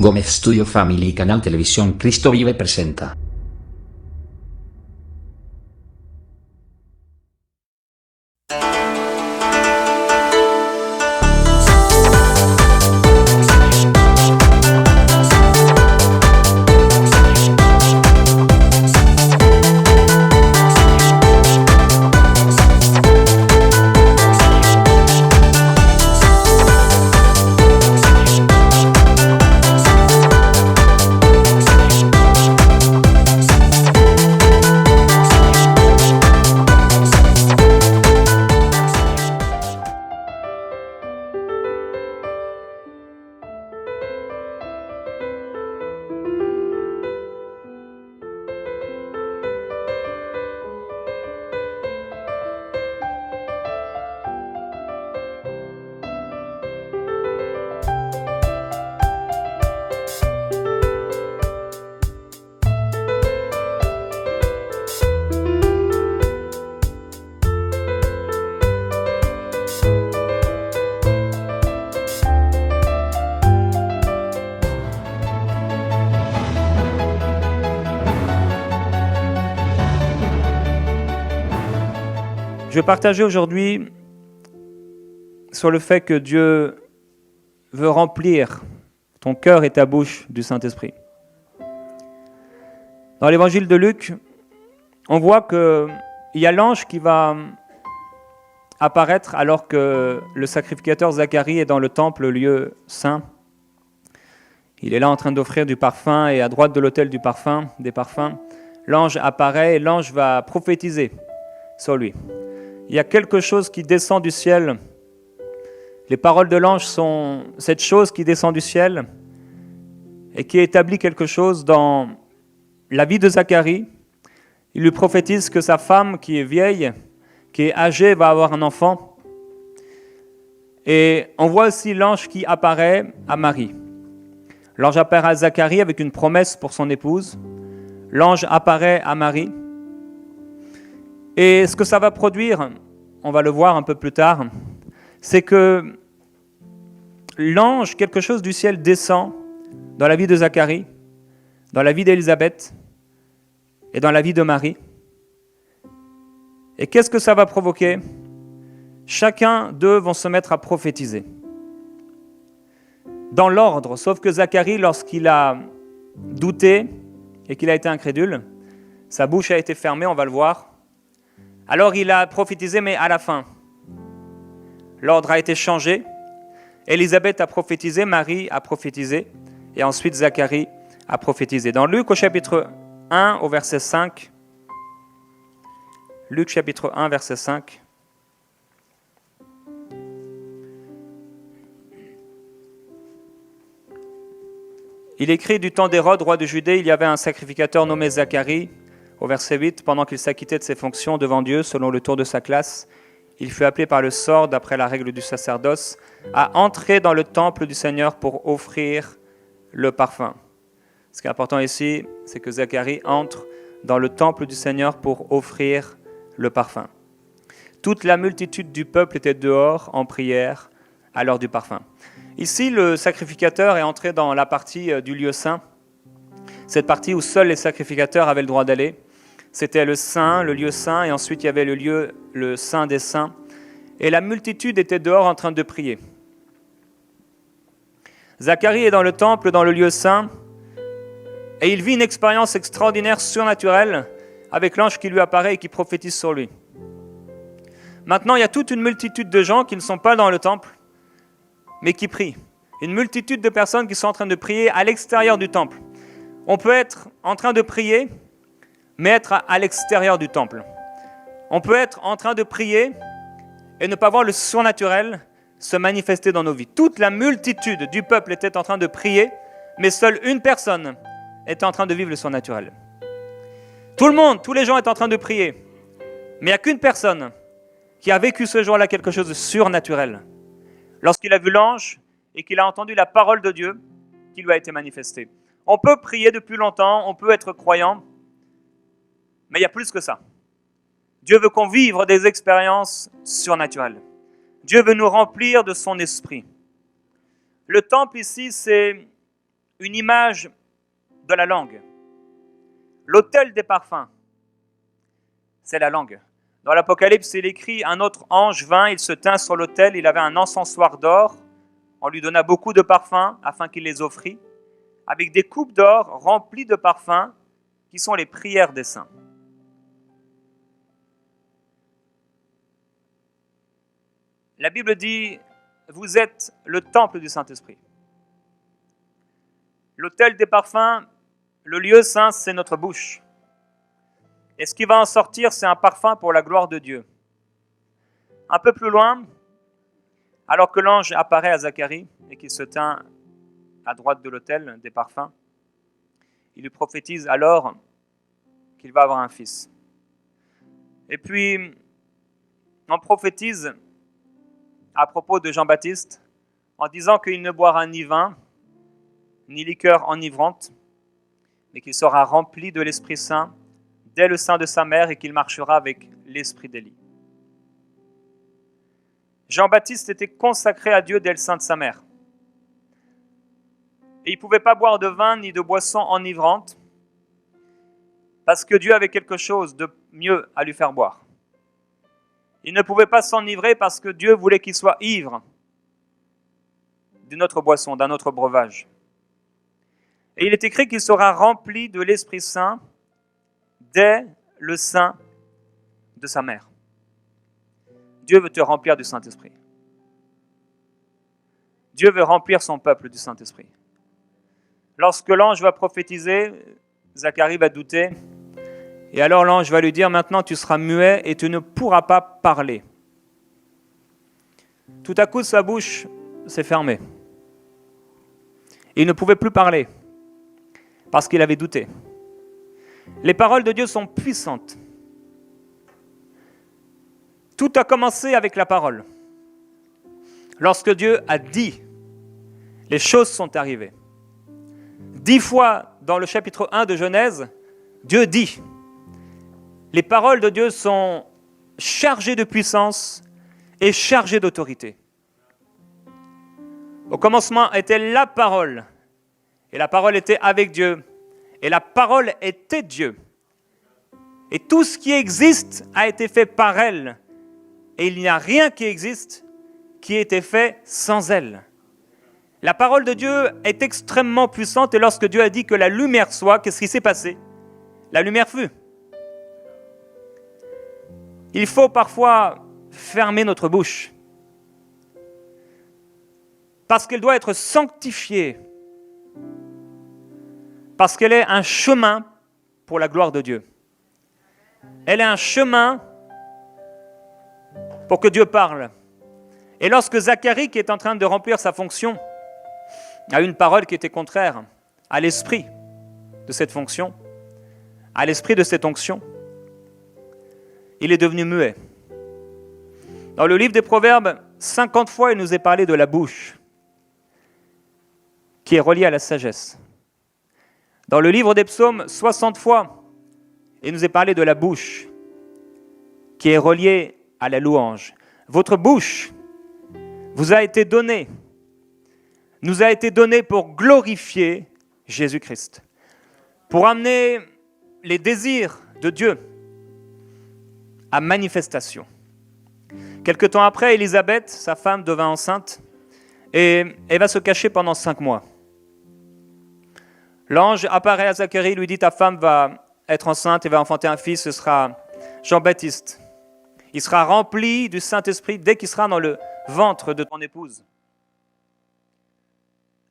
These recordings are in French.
Gómez Studio Family y Canal Televisión Cristo Vive presenta. Je vais partager aujourd'hui sur le fait que Dieu veut remplir ton cœur et ta bouche du Saint-Esprit. Dans l'évangile de Luc, on voit qu'il y a l'ange qui va apparaître alors que le sacrificateur Zacharie est dans le temple, le lieu saint. Il est là en train d'offrir du parfum et à droite de l'autel des parfums, l'ange apparaît et l'ange va prophétiser sur lui. Il y a quelque chose qui descend du ciel. Les paroles de l'ange sont cette chose qui descend du ciel et qui établit quelque chose dans la vie de Zacharie. Il lui prophétise que sa femme, qui est vieille, qui est âgée, va avoir un enfant. Et on voit aussi l'ange qui apparaît à Marie. L'ange apparaît à Zacharie avec une promesse pour son épouse. L'ange apparaît à Marie. Et ce que ça va produire, on va le voir un peu plus tard, c'est que l'ange, quelque chose du ciel descend dans la vie de Zacharie, dans la vie d'Élisabeth et dans la vie de Marie. Et qu'est-ce que ça va provoquer ? Chacun d'eux vont se mettre à prophétiser. Dans l'ordre, sauf que Zacharie, lorsqu'il a douté et qu'il a été incrédule, sa bouche a été fermée, on va le voir. Alors il a prophétisé, mais à la fin. L'ordre a été changé. Élisabeth a prophétisé, Marie a prophétisé, et ensuite Zacharie a prophétisé. Dans Luc au chapitre 1 au verset 5, Luc chapitre 1 verset 5, il écrit: du temps d'Hérode, roi de Judée, il y avait un sacrificateur nommé Zacharie. Au verset 8, pendant qu'il s'acquittait de ses fonctions devant Dieu, selon le tour de sa classe, il fut appelé par le sort, d'après la règle du sacerdoce, à entrer dans le temple du Seigneur pour offrir le parfum. Ce qui est important ici, c'est que Zacharie entre dans le temple du Seigneur pour offrir le parfum. Toute la multitude du peuple était dehors en prière à l'heure du parfum. Ici, le sacrificateur est entré dans la partie du lieu saint, cette partie où seuls les sacrificateurs avaient le droit d'aller. C'était le saint, le lieu saint, et ensuite il y avait le lieu, le saint des saints. Et la multitude était dehors en train de prier. Zacharie est dans le temple, dans le lieu saint, et il vit une expérience extraordinaire, surnaturelle, avec l'ange qui lui apparaît et qui prophétise sur lui. Maintenant, il y a toute une multitude de gens qui ne sont pas dans le temple, mais qui prient. Une multitude de personnes qui sont en train de prier à l'extérieur du temple. On peut être en train de prier, mais être à l'extérieur du temple. On peut être en train de prier et ne pas voir le surnaturel se manifester dans nos vies. Toute la multitude du peuple était en train de prier, mais seule une personne était en train de vivre le surnaturel. Tout le monde, tous les gens étaient en train de prier, mais il n'y a qu'une personne qui a vécu ce jour-là quelque chose de surnaturel. Lorsqu'il a vu l'ange et qu'il a entendu la parole de Dieu qui lui a été manifestée. On peut prier depuis longtemps, on peut être croyant, mais il y a plus que ça. Dieu veut qu'on vive des expériences surnaturelles. Dieu veut nous remplir de son esprit. Le temple ici, c'est une image de la langue. L'autel des parfums, c'est la langue. Dans l'Apocalypse, il écrit, un autre ange vint, il se tint sur l'autel, il avait un encensoir d'or, on lui donna beaucoup de parfums afin qu'il les offrît, avec des coupes d'or remplies de parfums qui sont les prières des saints. La Bible dit, vous êtes le temple du Saint-Esprit. L'autel des parfums, le lieu saint, c'est notre bouche. Et ce qui va en sortir, c'est un parfum pour la gloire de Dieu. Un peu plus loin, alors que l'ange apparaît à Zacharie et qu'il se tint à droite de l'autel des parfums, il lui prophétise alors qu'il va avoir un fils. Et puis, on prophétise à propos de Jean-Baptiste en disant qu'il ne boira ni vin, ni liqueur enivrante, mais qu'il sera rempli de l'Esprit Saint dès le sein de sa mère et qu'il marchera avec l'esprit d'Élie. Jean-Baptiste était consacré à Dieu dès le sein de sa mère. Et il ne pouvait pas boire de vin ni de boisson enivrante parce que Dieu avait quelque chose de mieux à lui faire boire. Il ne pouvait pas s'enivrer parce que Dieu voulait qu'il soit ivre d'une autre boisson, d'un autre breuvage. Et il est écrit qu'il sera rempli de l'Esprit Saint dès le sein de sa mère. Dieu veut te remplir du Saint-Esprit. Dieu veut remplir son peuple du Saint-Esprit. Lorsque l'ange va prophétiser, Zacharie va douter. Et alors l'ange va lui dire, maintenant tu seras muet et tu ne pourras pas parler. Tout à coup, sa bouche s'est fermée. Il ne pouvait plus parler parce qu'il avait douté. Les paroles de Dieu sont puissantes. Tout a commencé avec la parole. Lorsque Dieu a dit, les choses sont arrivées. 10 fois dans le chapitre 1 de Genèse, Dieu dit. Les paroles de Dieu sont chargées de puissance et chargées d'autorité. Au commencement était la parole, et la parole était avec Dieu, et la parole était Dieu. Et tout ce qui existe a été fait par elle, et il n'y a rien qui existe qui ait été fait sans elle. La parole de Dieu est extrêmement puissante, et lorsque Dieu a dit que la lumière soit, qu'est-ce qui s'est passé? La lumière fut. Il faut parfois fermer notre bouche parce qu'elle doit être sanctifiée, parce qu'elle est un chemin pour la gloire de Dieu. Elle est un chemin pour que Dieu parle. Et lorsque Zacharie, qui est en train de remplir sa fonction, a une parole qui était contraire à l'esprit de cette fonction, à l'esprit de cette onction, il est devenu muet. Dans le livre des Proverbes, 50 fois, il nous est parlé de la bouche, qui est reliée à la sagesse. Dans le livre des Psaumes, 60 fois, il nous est parlé de la bouche, qui est reliée à la louange. Votre bouche vous a été donnée, nous a été donnée pour glorifier Jésus-Christ, pour amener les désirs de Dieu à manifestation. Quelque temps après, Élisabeth, sa femme, devint enceinte et elle va se cacher pendant 5 mois. L'ange apparaît à Zacharie, lui dit, ta femme va être enceinte et va enfanter un fils, ce sera Jean-Baptiste. Il sera rempli du Saint-Esprit dès qu'il sera dans le ventre de ton épouse.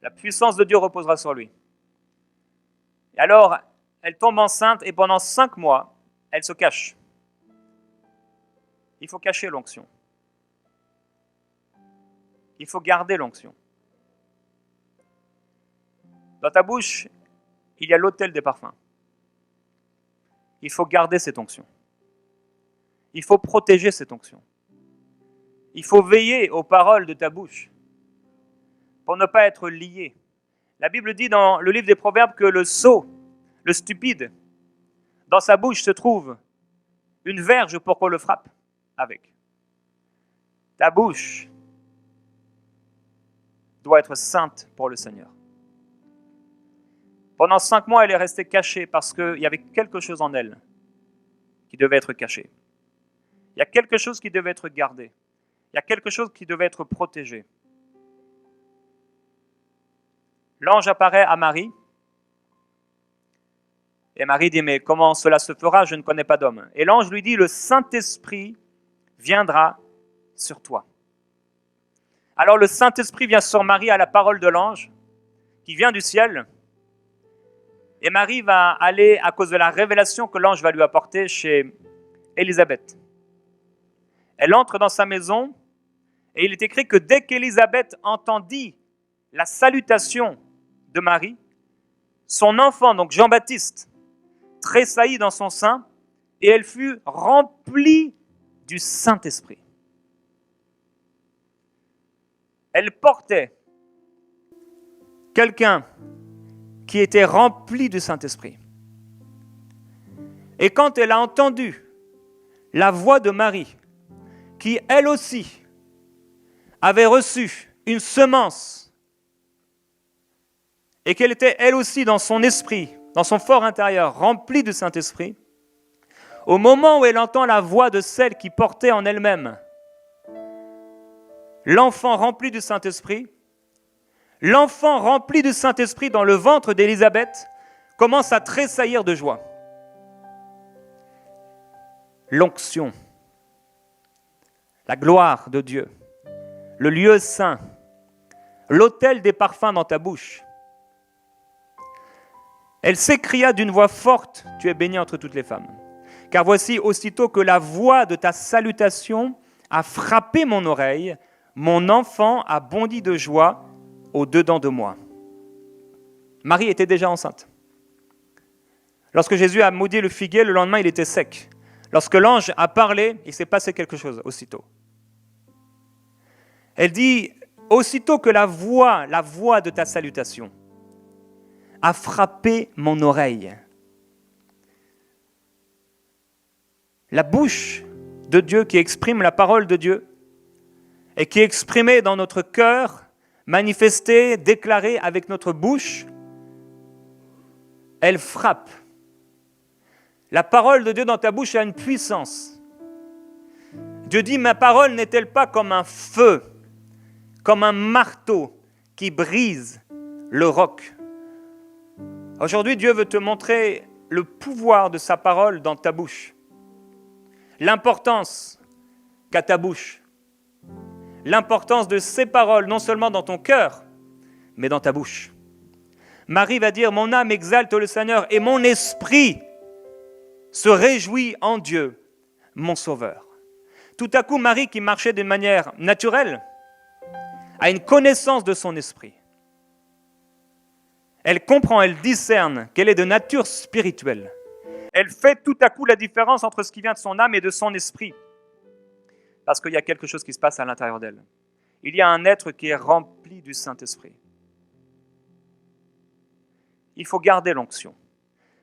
La puissance de Dieu reposera sur lui. Et alors, elle tombe enceinte et pendant 5 mois, elle se cache. Il faut cacher l'onction. Il faut garder l'onction. Dans ta bouche, il y a l'autel des parfums. Il faut garder cette onction. Il faut protéger cette onction. Il faut veiller aux paroles de ta bouche pour ne pas être lié. La Bible dit dans le livre des Proverbes que le sot, le stupide, dans sa bouche se trouve une verge pour qu'on le frappe avec. Ta bouche doit être sainte pour le Seigneur. Pendant 5 mois, elle est restée cachée parce qu'il y avait quelque chose en elle qui devait être caché. Il y a quelque chose qui devait être gardé. Il y a quelque chose qui devait être protégé. L'ange apparaît à Marie. Et Marie dit, mais comment cela se fera? Je ne connais pas d'homme. Et l'ange lui dit, le Saint-Esprit viendra sur toi. Alors le Saint-Esprit vient sur Marie à la parole de l'ange, qui vient du ciel. Et Marie va aller, à cause de la révélation que l'ange va lui apporter, chez Élisabeth. Elle entre dans sa maison, et il est écrit que dès qu'Élisabeth entendit la salutation de Marie, son enfant, donc Jean-Baptiste, tressaillit dans son sein, et elle fut remplie du Saint-Esprit. Elle portait quelqu'un qui était rempli du Saint-Esprit. Et quand elle a entendu la voix de Marie, qui elle aussi avait reçu une semence, et qu'elle était elle aussi dans son esprit, dans son fort intérieur, remplie du Saint-Esprit, au moment où elle entend la voix de celle qui portait en elle-même l'enfant rempli du Saint-Esprit, l'enfant rempli du Saint-Esprit dans le ventre d'Élisabeth commence à tressaillir de joie. L'onction, la gloire de Dieu, le lieu saint, l'autel des parfums dans ta bouche. Elle s'écria d'une voix forte, « Tu es bénie entre toutes les femmes. Car voici, aussitôt que la voix de ta salutation a frappé mon oreille, mon enfant a bondi de joie au-dedans de moi. » Marie était déjà enceinte. Lorsque Jésus a maudit le figuier, le lendemain, il était sec. Lorsque l'ange a parlé, il s'est passé quelque chose aussitôt. Elle dit, aussitôt que la voix de ta salutation a frappé mon oreille. La bouche de Dieu qui exprime la parole de Dieu et qui est exprimée dans notre cœur, manifestée, déclarée avec notre bouche, elle frappe. La parole de Dieu dans ta bouche a une puissance. Dieu dit, ma parole n'est-elle pas comme un feu, comme un marteau qui brise le roc? Aujourd'hui, Dieu veut te montrer le pouvoir de sa parole dans ta bouche. L'importance qu'a ta bouche. L'importance de ces paroles, non seulement dans ton cœur, mais dans ta bouche. Marie va dire, mon âme exalte le Seigneur et mon esprit se réjouit en Dieu, mon Sauveur. Tout à coup, Marie, qui marchait d'une manière naturelle, a une connaissance de son esprit. Elle comprend, elle discerne qu'elle est de nature spirituelle. Elle fait tout à coup la différence entre ce qui vient de son âme et de son esprit. Parce qu'il y a quelque chose qui se passe à l'intérieur d'elle. Il y a un être qui est rempli du Saint-Esprit. Il faut garder l'onction.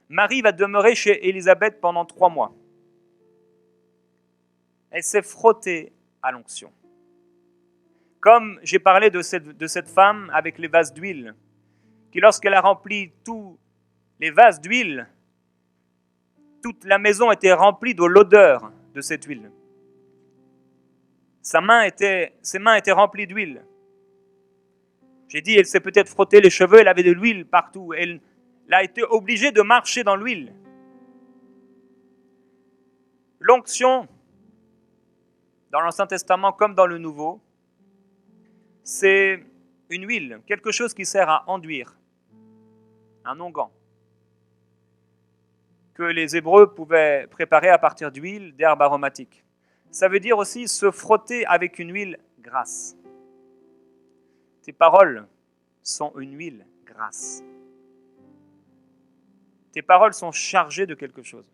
Marie va demeurer chez Élisabeth pendant 3 mois. Elle s'est frottée à l'onction. Comme j'ai parlé de cette femme avec les vases d'huile, qui lorsqu'elle a rempli tous les vases d'huile, toute la maison était remplie de l'odeur de cette huile. Ses mains étaient remplies d'huile. J'ai dit, elle s'est peut-être frottée les cheveux, elle avait de l'huile partout. Elle a été obligée de marcher dans l'huile. L'onction, dans l'Ancien Testament comme dans le Nouveau, c'est une huile, quelque chose qui sert à enduire, un onguent, que les Hébreux pouvaient préparer à partir d'huile, d'herbes aromatiques. Ça veut dire aussi se frotter avec une huile grasse. Tes paroles sont une huile grasse. Tes paroles sont chargées de quelque chose.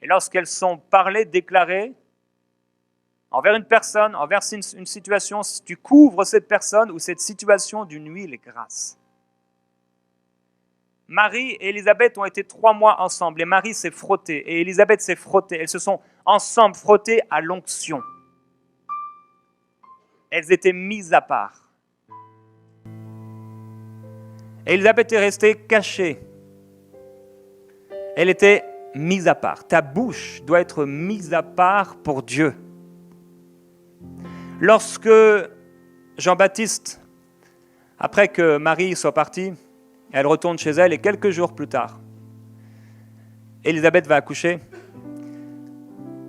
Et lorsqu'elles sont parlées, déclarées, envers une personne, envers une situation, tu couvres cette personne ou cette situation d'une huile grasse. Marie et Élisabeth ont été 3 mois ensemble et Marie s'est frottée et Élisabeth s'est frottée. Elles se sont ensemble frottées à l'onction. Elles étaient mises à part. Et Élisabeth est restée cachée. Elle était mise à part. Ta bouche doit être mise à part pour Dieu. Lorsque Jean-Baptiste, après que Marie soit partie, elle retourne chez elle et quelques jours plus tard, Élisabeth va accoucher.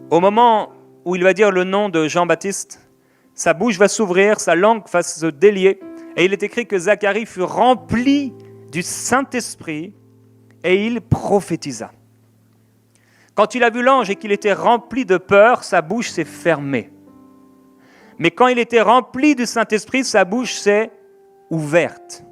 Au moment où il va dire le nom de Jean-Baptiste, sa bouche va s'ouvrir, sa langue va se délier. Et il est écrit que Zacharie fut rempli du Saint-Esprit et il prophétisa. Quand il a vu l'ange et qu'il était rempli de peur, sa bouche s'est fermée. Mais quand il était rempli du Saint-Esprit, sa bouche s'est ouverte.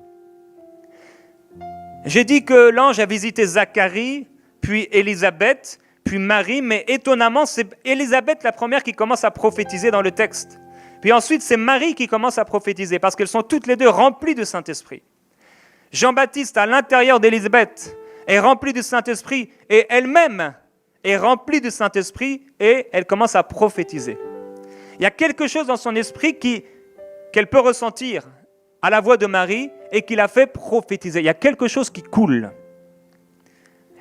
J'ai dit que l'ange a visité Zacharie, puis Élisabeth, puis Marie, mais étonnamment, c'est Élisabeth la première qui commence à prophétiser dans le texte. Puis ensuite, c'est Marie qui commence à prophétiser, parce qu'elles sont toutes les deux remplies du Saint-Esprit. Jean-Baptiste, à l'intérieur d'Élisabeth, est rempli du Saint-Esprit, et elle-même est remplie du Saint-Esprit, et elle commence à prophétiser. Il y a quelque chose dans son esprit qu'elle peut ressentir à la voix de Marie, et qui la fait prophétiser. Il y a quelque chose qui coule.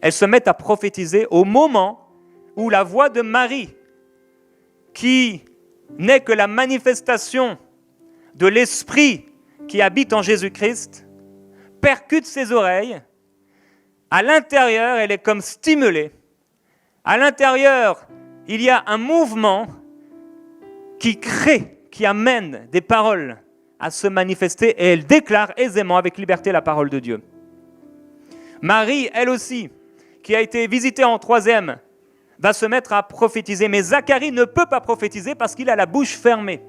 Elles se mettent à prophétiser au moment où la voix de Marie, qui n'est que la manifestation de l'Esprit qui habite en Jésus-Christ, percute ses oreilles. À l'intérieur, elle est comme stimulée. À l'intérieur, il y a un mouvement qui crée, qui amène des paroles à se manifester et elle déclare aisément avec liberté la parole de Dieu. Marie, elle aussi, qui a été visitée en 3e, va se mettre à prophétiser. Mais Zacharie ne peut pas prophétiser parce qu'il a la bouche fermée.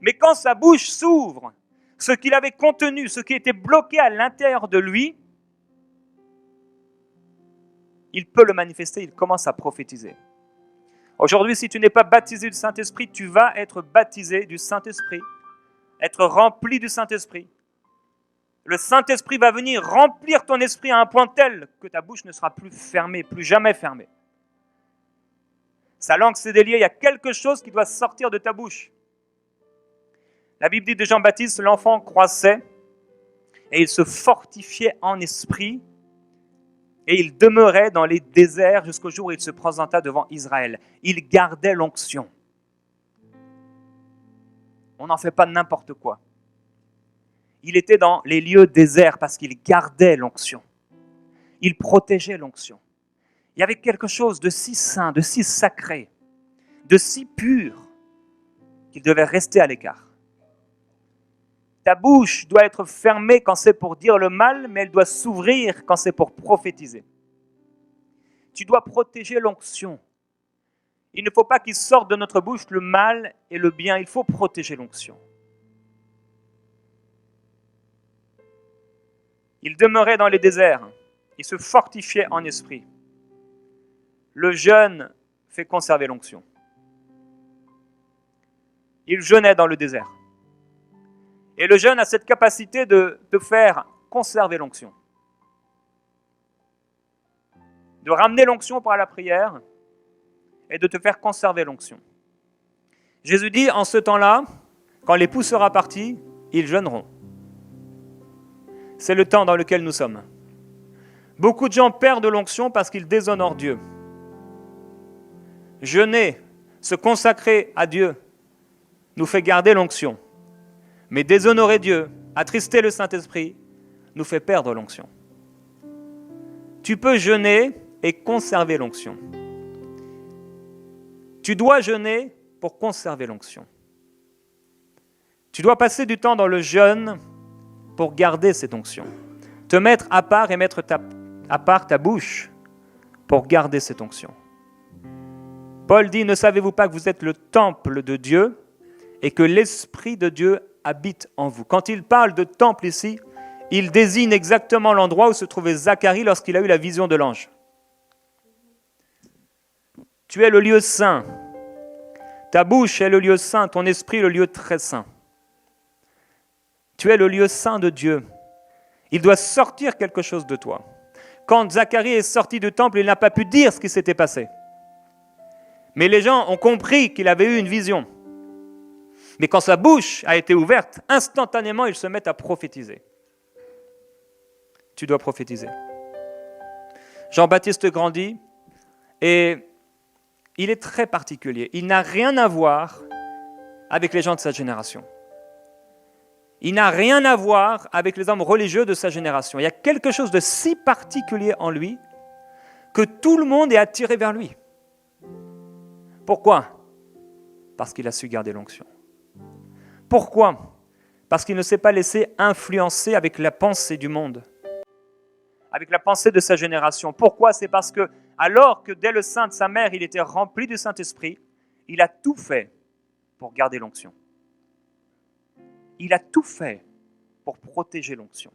Mais quand sa bouche s'ouvre, ce qu'il avait contenu, ce qui était bloqué à l'intérieur de lui, il peut le manifester, il commence à prophétiser. Aujourd'hui, si tu n'es pas baptisé du Saint-Esprit, tu vas être baptisé du Saint-Esprit, être rempli du Saint-Esprit. Le Saint-Esprit va venir remplir ton esprit à un point tel que ta bouche ne sera plus fermée, plus jamais fermée. Sa langue s'est déliée, il y a quelque chose qui doit sortir de ta bouche. La Bible dit de Jean-Baptiste, l'enfant croissait et il se fortifiait en esprit et il demeurait dans les déserts jusqu'au jour où il se présenta devant Israël. Il gardait l'onction. On n'en fait pas n'importe quoi. Il était dans les lieux déserts parce qu'il gardait l'onction. Il protégeait l'onction. Il y avait quelque chose de si saint, de si sacré, de si pur qu'il devait rester à l'écart. Ta bouche doit être fermée quand c'est pour dire le mal, mais elle doit s'ouvrir quand c'est pour prophétiser. Tu dois protéger l'onction. Il ne faut pas qu'il sorte de notre bouche le mal et le bien. Il faut protéger l'onction. Il demeurait dans les déserts. Il se fortifiait en esprit. Le jeûne fait conserver l'onction. Il jeûnait dans le désert. Et le jeûne a cette capacité de faire conserver l'onction. De ramener l'onction par la prière et de te faire conserver l'onction. Jésus dit, en ce temps-là, quand l'époux sera parti, ils jeûneront. C'est le temps dans lequel nous sommes. Beaucoup de gens perdent l'onction parce qu'ils déshonorent Dieu. Jeûner, se consacrer à Dieu, nous fait garder l'onction. Mais déshonorer Dieu, attrister le Saint-Esprit, nous fait perdre l'onction. Tu peux jeûner et conserver l'onction. Tu dois jeûner pour conserver l'onction. Tu dois passer du temps dans le jeûne pour garder cette onction. Te mettre à part et mettre à part ta bouche pour garder cette onction. Paul dit, ne savez-vous pas que vous êtes le temple de Dieu et que l'Esprit de Dieu habite en vous. Quand il parle de temple ici, il désigne exactement l'endroit où se trouvait Zacharie lorsqu'il a eu la vision de l'ange. Tu es le lieu saint. Ta bouche est le lieu saint, ton esprit le lieu très saint. Tu es le lieu saint de Dieu. Il doit sortir quelque chose de toi. Quand Zacharie est sorti du temple, il n'a pas pu dire ce qui s'était passé. Mais les gens ont compris qu'il avait eu une vision. Mais quand sa bouche a été ouverte, instantanément, ils se mettent à prophétiser. tu dois prophétiser. Jean-Baptiste grandit et il est très particulier. Il n'a rien à voir avec les gens de sa génération. Il n'a rien à voir avec les hommes religieux de sa génération. Il y a quelque chose de si particulier en lui que tout le monde est attiré vers lui. Pourquoi ? Parce qu'il a su garder l'onction. Pourquoi ? Parce qu'il ne s'est pas laissé influencer avec la pensée du monde, avec la pensée de sa génération. Pourquoi ? C'est parce que, alors que dès le sein de sa mère, il était rempli du Saint-Esprit, il a tout fait pour garder l'onction. Il a tout fait pour protéger l'onction.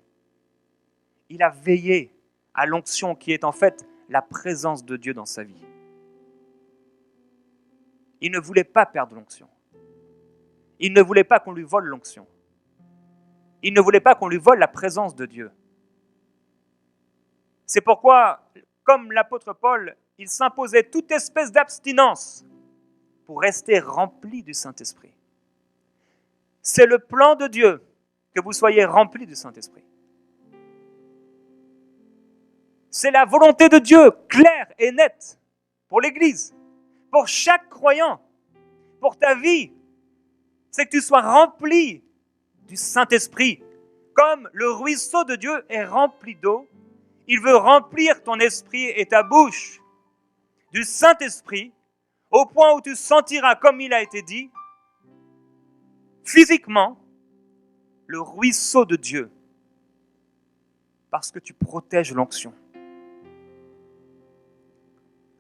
Il a veillé à l'onction qui est en fait la présence de Dieu dans sa vie. Il ne voulait pas perdre l'onction. Il ne voulait pas qu'on lui vole l'onction. Il ne voulait pas qu'on lui vole la présence de Dieu. C'est pourquoi, comme l'apôtre Paul, il s'imposait toute espèce d'abstinence pour rester rempli du Saint-Esprit. C'est le plan de Dieu que vous soyez remplis du Saint-Esprit. C'est la volonté de Dieu, claire et nette, pour l'Église, pour chaque croyant, pour ta vie. C'est que tu sois rempli du Saint-Esprit. Comme le ruisseau de Dieu est rempli d'eau, il veut remplir ton esprit et ta bouche du Saint-Esprit, au point où tu sentiras, comme il a été dit, physiquement, le ruisseau de Dieu, parce que tu protèges l'onction.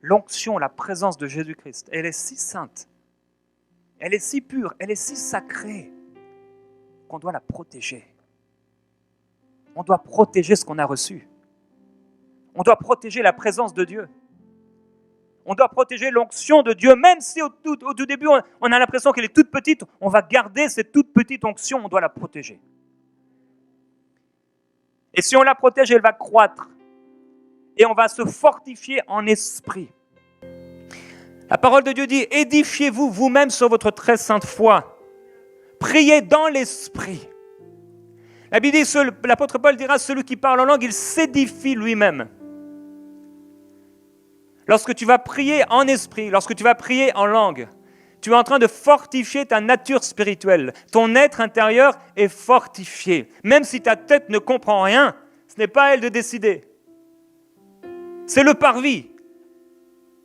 L'onction, la présence de Jésus-Christ, elle est si sainte, elle est si pure, elle est si sacrée, qu'on doit la protéger. On doit protéger ce qu'on a reçu. On doit protéger la présence de Dieu. On doit protéger l'onction de Dieu, même si au tout début, on a l'impression qu'elle est toute petite, on va garder cette toute petite onction, on doit la protéger. Et si on la protège, elle va croître. Et on va se fortifier en esprit. La parole de Dieu dit, édifiez-vous vous-même sur votre très sainte foi. Priez dans l'esprit. La Bible dit, l'apôtre Paul dira, celui qui parle en langue, il s'édifie lui-même. Lorsque tu vas prier en esprit, lorsque tu vas prier en langue, tu es en train de fortifier ta nature spirituelle. Ton être intérieur est fortifié. Même si ta tête ne comprend rien, ce n'est pas à elle de décider. C'est le parvis.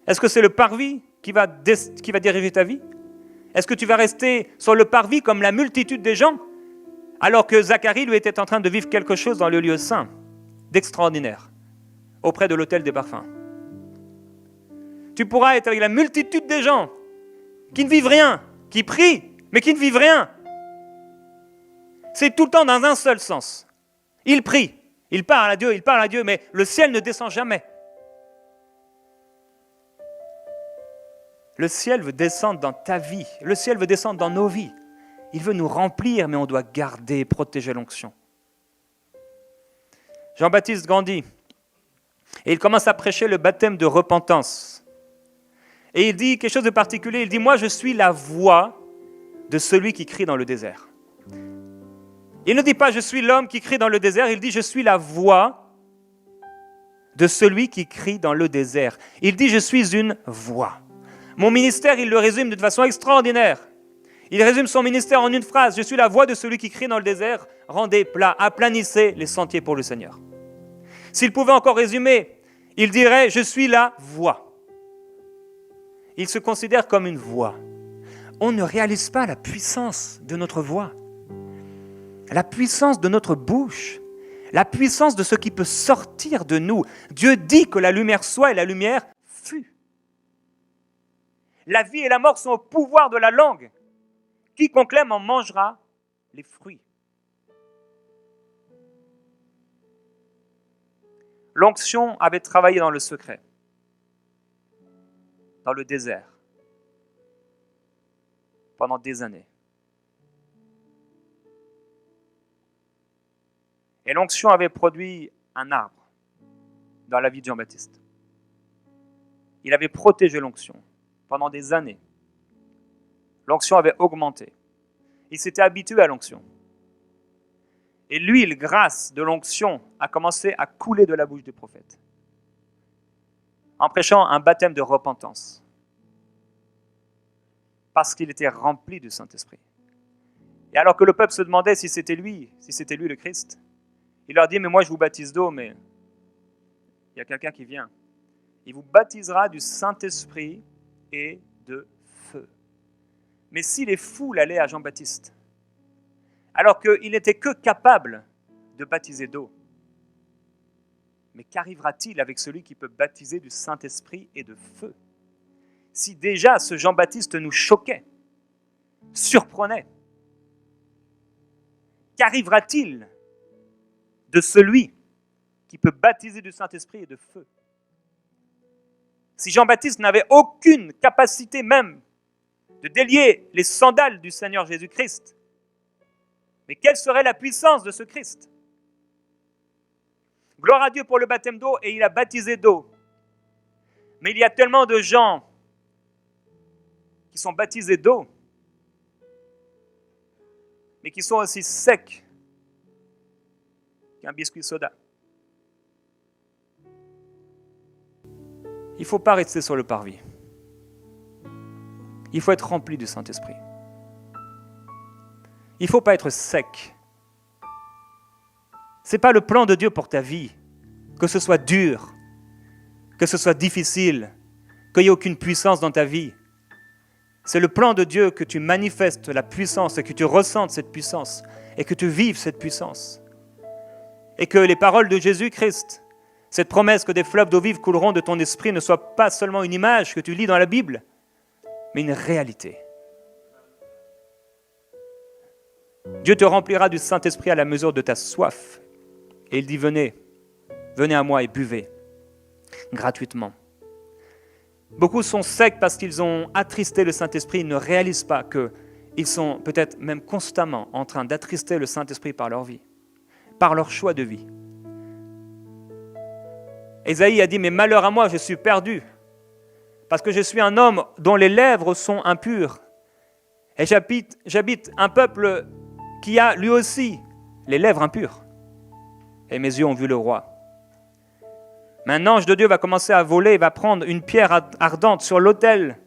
Est-ce que c'est le parvis qui va diriger ta vie ? Est-ce que tu vas rester sur le parvis comme la multitude des gens, alors que Zacharie, lui, était en train de vivre quelque chose dans le lieu saint, d'extraordinaire, auprès de l'autel des parfums ? Tu pourras être avec la multitude des gens qui ne vivent rien, qui prient, mais qui ne vivent rien. C'est tout le temps dans un seul sens. Ils prient, ils parlent à Dieu, mais le ciel ne descend jamais. Le ciel veut descendre dans ta vie, le ciel veut descendre dans nos vies. Il veut nous remplir, mais on doit garder et protéger l'onction. Jean-Baptiste grandit et il commence à prêcher le baptême de repentance. Et il dit quelque chose de particulier, il dit « Moi, je suis la voix de celui qui crie dans le désert. » Il ne dit pas « Je suis l'homme qui crie dans le désert », il dit « Je suis la voix de celui qui crie dans le désert. » Il dit « Je suis une voix. » Mon ministère, il le résume de façon extraordinaire. Il résume son ministère en une phrase « Je suis la voix de celui qui crie dans le désert, rendez plat, aplanissez les sentiers pour le Seigneur. » S'il pouvait encore résumer, il dirait « Je suis la voix. » Il se considère comme une voix. On ne réalise pas la puissance de notre voix, la puissance de notre bouche, la puissance de ce qui peut sortir de nous. Dieu dit que la lumière soit et la lumière fut. La vie et la mort sont au pouvoir de la langue. Quiconque l'aime en mangera les fruits. L'onction avait travaillé dans le secret, dans le désert, pendant des années. Et l'onction avait produit un arbre dans la vie de Jean-Baptiste. Il avait protégé l'onction pendant des années. L'onction avait augmenté. Il s'était habitué à l'onction. Et l'huile, grâce de l'onction, a commencé à couler de la bouche du prophète, en prêchant un baptême de repentance, parce qu'il était rempli du Saint-Esprit. Et alors que le peuple se demandait si c'était lui le Christ, il leur dit, mais moi je vous baptise d'eau, mais il y a quelqu'un qui vient. Il vous baptisera du Saint-Esprit et de feu. Mais si les foules allaient à Jean-Baptiste, alors qu'il n'était que capable de baptiser d'eau, mais qu'arrivera-t-il avec celui qui peut baptiser du Saint-Esprit et de feu? Si déjà ce Jean-Baptiste nous choquait, surprenait, qu'arrivera-t-il de celui qui peut baptiser du Saint-Esprit et de feu? Si Jean-Baptiste n'avait aucune capacité même de délier les sandales du Seigneur Jésus-Christ, mais quelle serait la puissance de ce Christ? Gloire à Dieu pour le baptême d'eau, et il a baptisé d'eau. Mais il y a tellement de gens qui sont baptisés d'eau, mais qui sont aussi secs qu'un biscuit soda. Il ne faut pas rester sur le parvis. Il faut être rempli du Saint-Esprit. Il ne faut pas être sec. Ce n'est pas le plan de Dieu pour ta vie, que ce soit dur, que ce soit difficile, qu'il n'y ait aucune puissance dans ta vie. C'est le plan de Dieu que tu manifestes la puissance et que tu ressentes cette puissance et que tu vives cette puissance. Et que les paroles de Jésus-Christ, cette promesse que des fleuves d'eau vive couleront de ton esprit, ne soit pas seulement une image que tu lis dans la Bible, mais une réalité. Dieu te remplira du Saint-Esprit à la mesure de ta soif. Et il dit, venez à moi et buvez gratuitement. Beaucoup sont secs parce qu'ils ont attristé le Saint-Esprit. Ils ne réalisent pas qu'ils sont peut-être même constamment en train d'attrister le Saint-Esprit par leur vie, par leur choix de vie. Ésaïe a dit, mais malheur à moi, je suis perdu, parce que je suis un homme dont les lèvres sont impures. Et j'habite un peuple qui a lui aussi les lèvres impures. Et mes yeux ont vu le roi. Mais un ange de Dieu va commencer à voler, va prendre une pierre ardente sur l'autel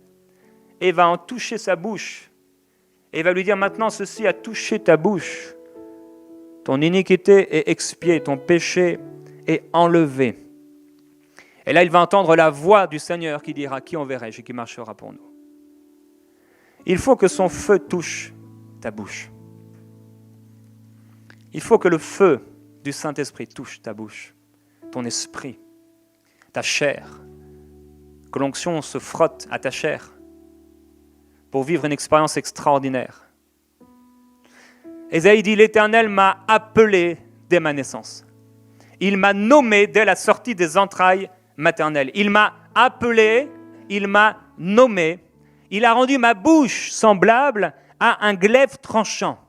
et va en toucher sa bouche. Et va lui dire, maintenant ceci a touché ta bouche. Ton iniquité est expiée, ton péché est enlevé. Et là, il va entendre la voix du Seigneur qui dira, qui enverrai-je et qui marchera pour nous. Il faut que son feu touche ta bouche. Il faut que le feu du Saint-Esprit touche ta bouche, ton esprit, ta chair, que l'onction se frotte à ta chair pour vivre une expérience extraordinaire. Ésaïe dit, l'Éternel m'a appelé dès ma naissance. Il m'a nommé dès la sortie des entrailles maternelles. Il m'a appelé, il m'a nommé. Il a rendu ma bouche semblable à un glaive tranchant.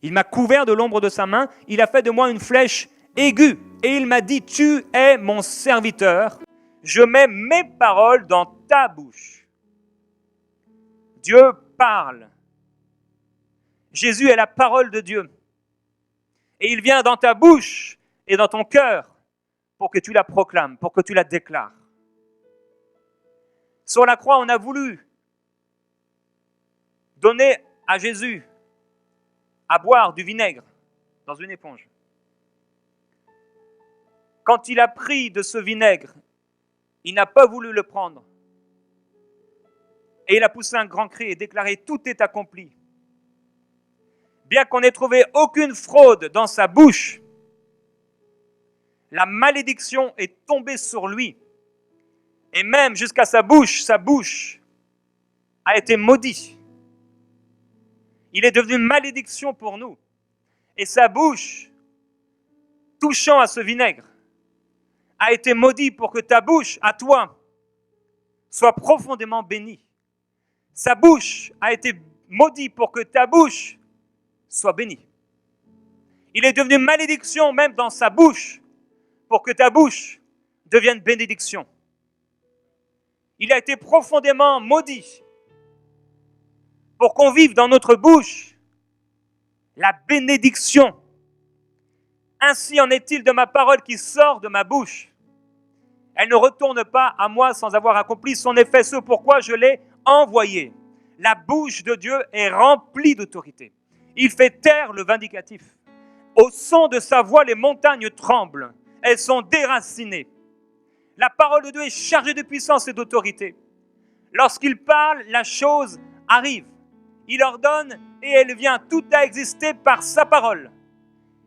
Il m'a couvert de l'ombre de sa main, il a fait de moi une flèche aiguë. Et il m'a dit, tu es mon serviteur, je mets mes paroles dans ta bouche. Dieu parle. Jésus est la parole de Dieu. Et il vient dans ta bouche et dans ton cœur pour que tu la proclames, pour que tu la déclares. Sur la croix, on a voulu donner à Jésus à boire du vinaigre dans une éponge. Quand il a pris de ce vinaigre, il n'a pas voulu le prendre. Et il a poussé un grand cri et déclaré, tout est accompli. Bien qu'on n'ait trouvé aucune fraude dans sa bouche, la malédiction est tombée sur lui. Et même jusqu'à sa bouche a été maudite. Il est devenu malédiction pour nous. Et sa bouche, touchant à ce vinaigre, a été maudite pour que ta bouche, à toi, soit profondément bénie. Sa bouche a été maudite pour que ta bouche soit bénie. Il est devenu malédiction même dans sa bouche pour que ta bouche devienne bénédiction. Il a été profondément maudit pour qu'on vive dans notre bouche la bénédiction Ainsi en est-il de ma parole qui sort de ma bouche. Elle ne retourne pas à moi sans avoir accompli son effet, ce pourquoi je l'ai envoyée. La bouche de Dieu est remplie d'autorité. Il fait taire le vindicatif. Au son de sa voix, les montagnes tremblent. Elles sont déracinées. La parole de Dieu est chargée de puissance et d'autorité. Lorsqu'il parle, la chose arrive. Il ordonne et elle vient. Tout a existé par sa parole.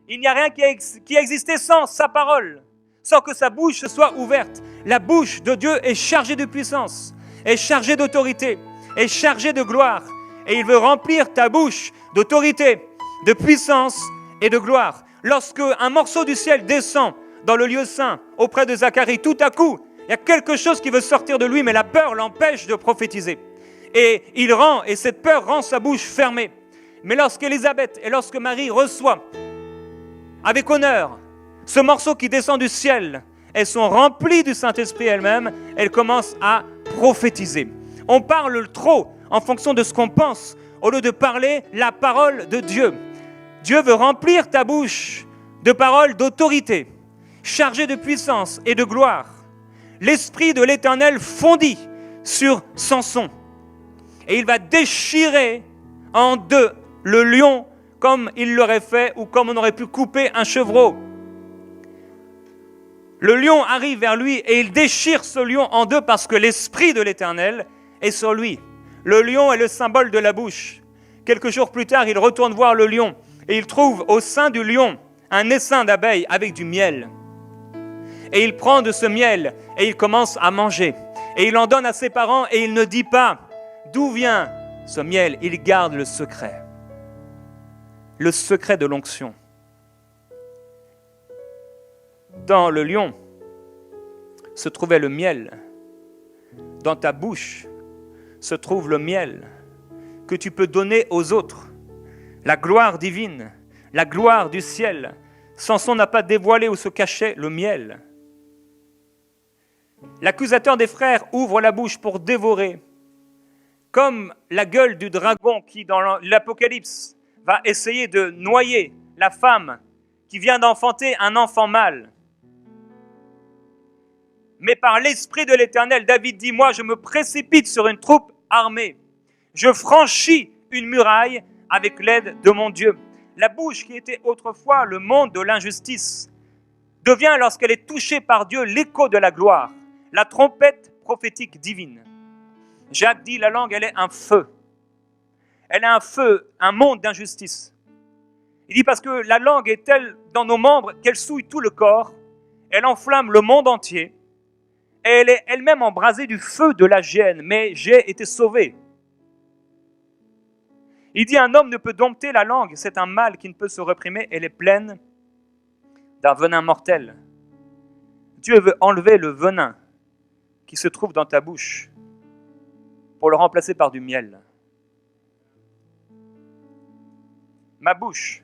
Il n'y a rien qui a existé sans sa parole, sans que sa bouche soit ouverte. La bouche de Dieu est chargée de puissance, est chargée d'autorité, est chargée de gloire. Et il veut remplir ta bouche d'autorité, de puissance et de gloire. Lorsque un morceau du ciel descend dans le lieu saint auprès de Zacharie, tout à coup, il y a quelque chose qui veut sortir de lui, mais la peur l'empêche de prophétiser. Et cette peur rend sa bouche fermée. Mais lorsqu'Élisabeth et lorsque Marie reçoivent avec honneur ce morceau qui descend du ciel, elles sont remplies du Saint-Esprit elles-mêmes, elles commencent à prophétiser. On parle trop en fonction de ce qu'on pense, au lieu de parler la parole de Dieu. Dieu veut remplir ta bouche de paroles d'autorité, chargées de puissance et de gloire. L'Esprit de l'Éternel fondit sur Samson et il va déchirer en deux le lion comme il l'aurait fait ou comme on aurait pu couper un chevreau. Le lion arrive vers lui et il déchire ce lion en deux parce que l'Esprit de l'Éternel est sur lui. Le lion est le symbole de la bouche. Quelques jours plus tard, il retourne voir le lion et il trouve au sein du lion un essaim d'abeilles avec du miel. Et il prend de ce miel et il commence à manger. Et il en donne à ses parents et il ne dit pas d'où vient ce miel. Il garde le secret de l'onction. Dans le lion se trouvait le miel. Dans ta bouche se trouve le miel que tu peux donner aux autres. La gloire divine, la gloire du ciel. Samson n'a pas dévoilé où se cachait le miel. L'accusateur des frères ouvre la bouche pour dévorer, comme la gueule du dragon qui, dans l'Apocalypse, va essayer de noyer la femme qui vient d'enfanter un enfant mâle. Mais par l'Esprit de l'Éternel, David dit, moi je me précipite sur une troupe armée. Je franchis une muraille avec l'aide de mon Dieu. La bouche qui était autrefois le monde de l'injustice devient, lorsqu'elle est touchée par Dieu, l'écho de la gloire, la trompette prophétique divine. Jacques dit, la langue, elle est un feu. Elle est un feu, un monde d'injustice. Il dit parce que la langue est telle dans nos membres qu'elle souille tout le corps, elle enflamme le monde entier, et elle est elle-même embrasée du feu de la gêne, mais j'ai été sauvé. Il dit, un homme ne peut dompter la langue, c'est un mal qui ne peut se réprimer, elle est pleine d'un venin mortel. Dieu veut enlever le venin qui se trouve dans ta bouche pour le remplacer par du miel. Ma bouche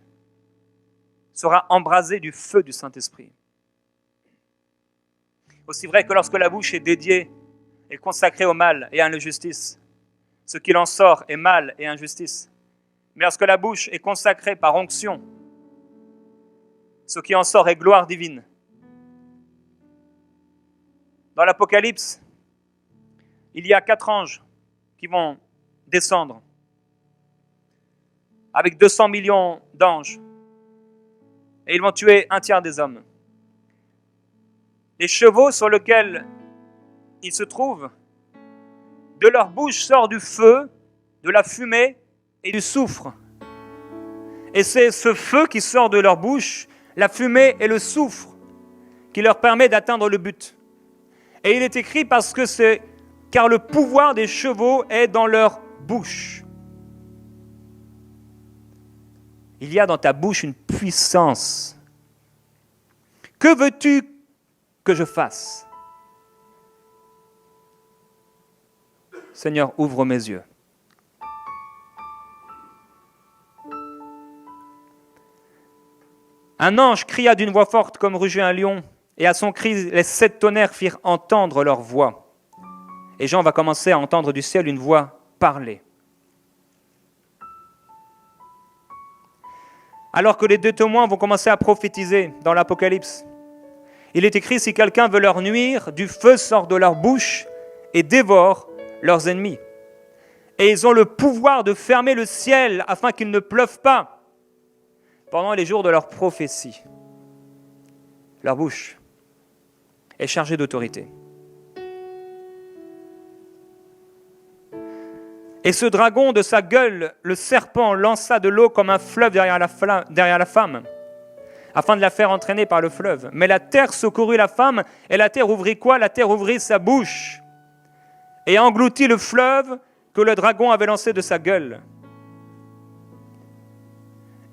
sera embrasée du feu du Saint-Esprit. Aussi vrai que lorsque la bouche est dédiée et consacrée au mal et à l'injustice, ce qu'il en sort est mal et injustice. Mais lorsque la bouche est consacrée par onction, ce qui en sort est gloire divine. Dans l'Apocalypse, il y a 4 anges qui vont descendre avec 200 millions d'anges et ils vont tuer 1/3 des hommes. Les chevaux sur lesquels ils se trouvent, de leur bouche sort du feu, de la fumée et du soufre. Et c'est ce feu qui sort de leur bouche, la fumée et le soufre, qui leur permet d'atteindre le but. Et il est écrit car le pouvoir des chevaux est dans leur bouche. Il y a dans ta bouche une puissance. Que veux-tu que je fasse? Seigneur, ouvre mes yeux. Un ange cria d'une voix forte comme rugit un lion, et à son cri, les 7 tonnerres firent entendre leur voix. Et Jean va commencer à entendre du ciel une voix parler. alors que les deux témoins vont commencer à prophétiser dans l'Apocalypse. Il est écrit, si quelqu'un veut leur nuire, du feu sort de leur bouche et dévore leurs ennemis. Et ils ont le pouvoir de fermer le ciel afin qu'il ne pleuve pas pendant les jours de leur prophétie. Leur bouche est chargée d'autorité. Et ce dragon, de sa gueule, le serpent lança de l'eau comme un fleuve derrière la femme, afin de la faire entraîner par le fleuve. Mais la terre secourut la femme, et la terre ouvrit quoi? La terre ouvrit sa bouche, et engloutit le fleuve que le dragon avait lancé de sa gueule.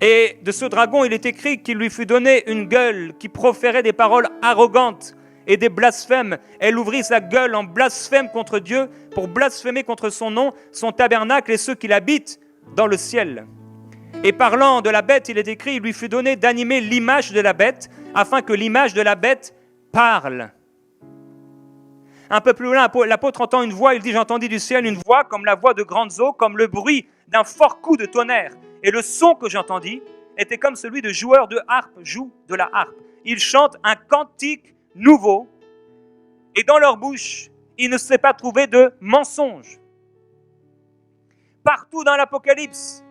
Et de ce dragon, il est écrit qu'il lui fut donné une gueule qui proférait des paroles arrogantes et des blasphèmes. Elle ouvrit sa gueule en blasphème contre Dieu pour blasphémer contre son nom, son tabernacle et ceux qui l'habitent dans le ciel. Et parlant de la bête, il est écrit, il lui fut donné d'animer l'image de la bête, afin que l'image de la bête parle. Un peu plus loin, l'apôtre entend une voix, il dit, j'entendis du ciel une voix comme la voix de grandes eaux, comme le bruit d'un fort coup de tonnerre. Et le son que j'entendis était comme celui de joueurs de harpe jouent de la harpe. Ils chantent un cantique nouveau, et dans leur bouche, il ne s'est pas trouvé de mensonge. Partout dans l'Apocalypse,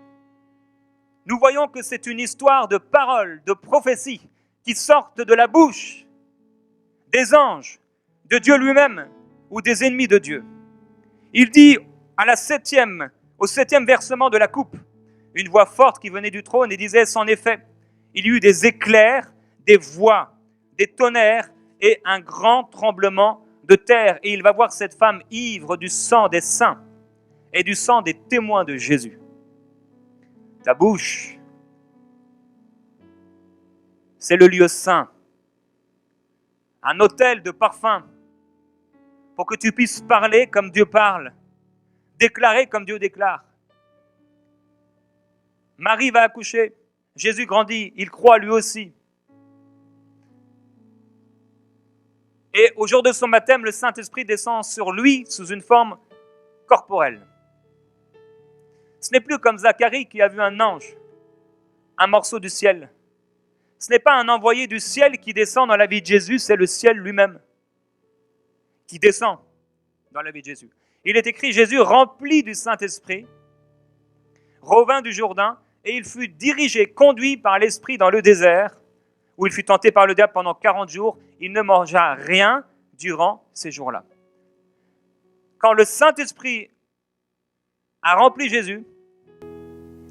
nous voyons que c'est une histoire de paroles, de prophéties qui sortent de la bouche des anges, de Dieu lui-même ou des ennemis de Dieu. Il dit au 7e versement de la coupe, une voix forte qui venait du trône et disait, en effet, il y eut des éclairs, des voix, des tonnerres et un grand tremblement de terre. Et il va voir cette femme ivre du sang des saints et du sang des témoins de Jésus. Ta bouche, c'est le lieu saint, un autel de parfum pour que tu puisses parler comme Dieu parle, déclarer comme Dieu déclare. Marie va accoucher, Jésus grandit, il croit lui aussi. Et au jour de son baptême, le Saint-Esprit descend sur lui sous une forme corporelle. Ce n'est plus comme Zacharie qui a vu un ange, un morceau du ciel. Ce n'est pas un envoyé du ciel qui descend dans la vie de Jésus, c'est le ciel lui-même qui descend dans la vie de Jésus. Il est écrit, Jésus rempli du Saint-Esprit, revint du Jourdain, et il fut dirigé, conduit par l'Esprit dans le désert, où il fut tenté par le diable pendant 40 jours. Il ne mangea rien durant ces jours-là. Quand le Saint-Esprit a rempli Jésus,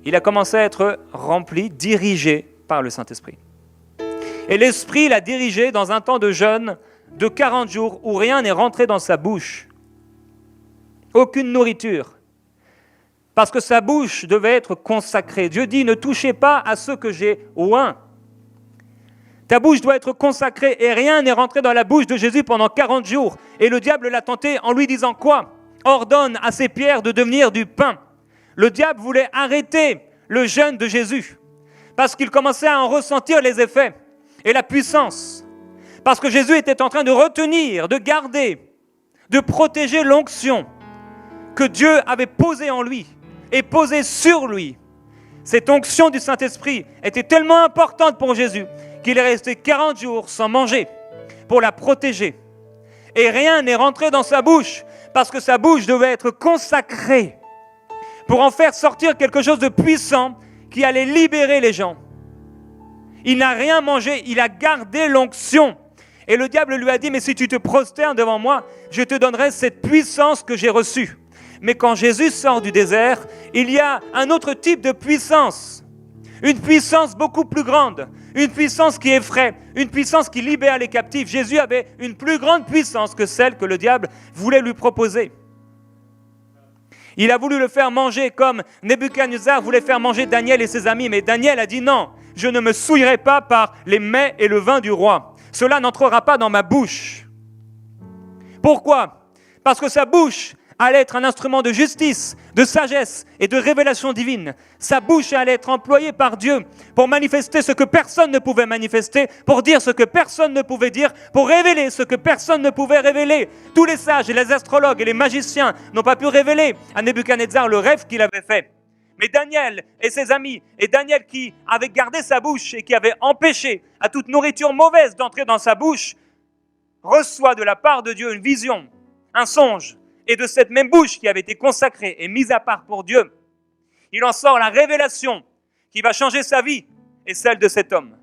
il a commencé à être rempli, dirigé par le Saint-Esprit. Et l'Esprit l'a dirigé dans un temps de jeûne de 40 jours où rien n'est rentré dans sa bouche. Aucune nourriture. Parce que sa bouche devait être consacrée. Dieu dit, ne touchez pas à ceux que j'ai oints. Ta bouche doit être consacrée et rien n'est rentré dans la bouche de Jésus pendant 40 jours. Et le diable l'a tenté en lui disant quoi? Ordonne à ces pierres de devenir du pain. Le diable voulait arrêter le jeûne de Jésus parce qu'il commençait à en ressentir les effets et la puissance. Parce que Jésus était en train de retenir, de garder, de protéger l'onction que Dieu avait posée en lui et posée sur lui. Cette onction du Saint-Esprit était tellement importante pour Jésus qu'il est resté 40 jours sans manger pour la protéger. Et rien n'est rentré dans sa bouche parce que sa bouche devait être consacrée pour en faire sortir quelque chose de puissant qui allait libérer les gens. Il n'a rien mangé, il a gardé l'onction. Et le diable lui a dit, mais si tu te prosternes devant moi, je te donnerai cette puissance que j'ai reçue. Mais quand Jésus sort du désert, il y a un autre type de puissance. Une puissance beaucoup plus grande, une puissance qui effraie, une puissance qui libère les captifs. Jésus avait une plus grande puissance que celle que le diable voulait lui proposer. Il a voulu le faire manger comme Nebuchadnezzar voulait faire manger Daniel et ses amis, mais Daniel a dit non, je ne me souillerai pas par les mets et le vin du roi. Cela n'entrera pas dans ma bouche. Pourquoi? Parce que sa bouche allait être un instrument de justice, de sagesse et de révélation divine. Sa bouche allait être employée par Dieu pour manifester ce que personne ne pouvait manifester, pour dire ce que personne ne pouvait dire, pour révéler ce que personne ne pouvait révéler. Tous les sages et les astrologues et les magiciens n'ont pas pu révéler à Nebuchadnezzar le rêve qu'il avait fait. Mais Daniel et ses amis, et Daniel qui avait gardé sa bouche et qui avait empêché à toute nourriture mauvaise d'entrer dans sa bouche, reçoit de la part de Dieu une vision, un songe, et de cette même bouche qui avait été consacrée et mise à part pour Dieu, il en sort la révélation qui va changer sa vie et celle de cet homme.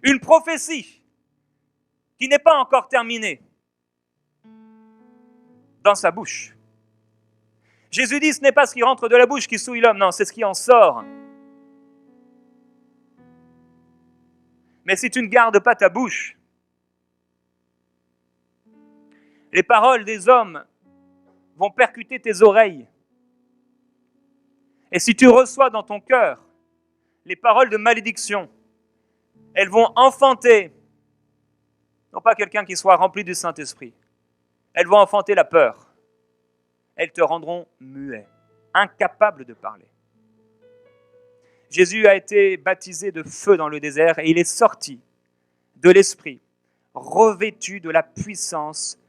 Une prophétie qui n'est pas encore terminée dans sa bouche. Jésus dit, ce n'est pas ce qui rentre de la bouche qui souille l'homme, non, c'est ce qui en sort. Mais si tu ne gardes pas ta bouche, les paroles des hommes vont percuter tes oreilles. Et si tu reçois dans ton cœur les paroles de malédiction, elles vont enfanter, non pas quelqu'un qui soit rempli du Saint-Esprit, elles vont enfanter la peur. Elles te rendront muet, incapable de parler. Jésus a été baptisé de feu dans le désert et il est sorti de l'Esprit, revêtu de la puissance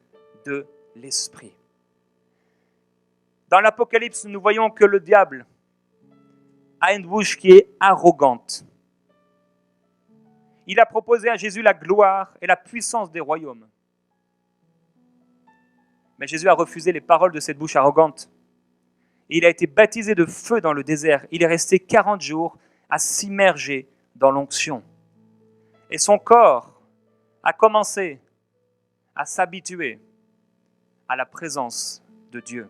de l'Esprit. Dans l'Apocalypse, nous voyons que le diable a une bouche qui est arrogante. Il a proposé à Jésus la gloire et la puissance des royaumes. Mais Jésus a refusé les paroles de cette bouche arrogante. Et il a été baptisé de feu dans le désert. Il est resté 40 jours à s'immerger dans l'onction. Et son corps a commencé à s'habituer à la présence de Dieu.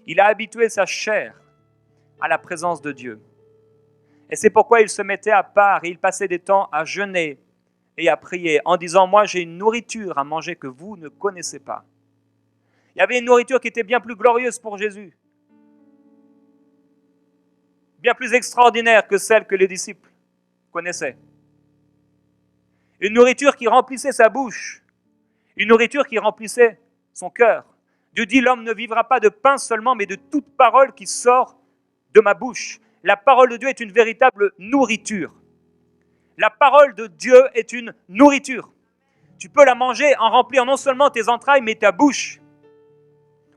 Il a habitué sa chair à la présence de Dieu. Et c'est pourquoi il se mettait à part et il passait des temps à jeûner et à prier en disant « Moi, j'ai une nourriture à manger que vous ne connaissez pas. » Il y avait une nourriture qui était bien plus glorieuse pour Jésus, bien plus extraordinaire que celle que les disciples connaissaient. Une nourriture qui remplissait sa bouche, une nourriture qui remplissait son cœur. Dieu dit, l'homme ne vivra pas de pain seulement, mais de toute parole qui sort de ma bouche. La parole de Dieu est une véritable nourriture. La parole de Dieu est une nourriture. Tu peux la manger en remplissant non seulement tes entrailles, mais ta bouche.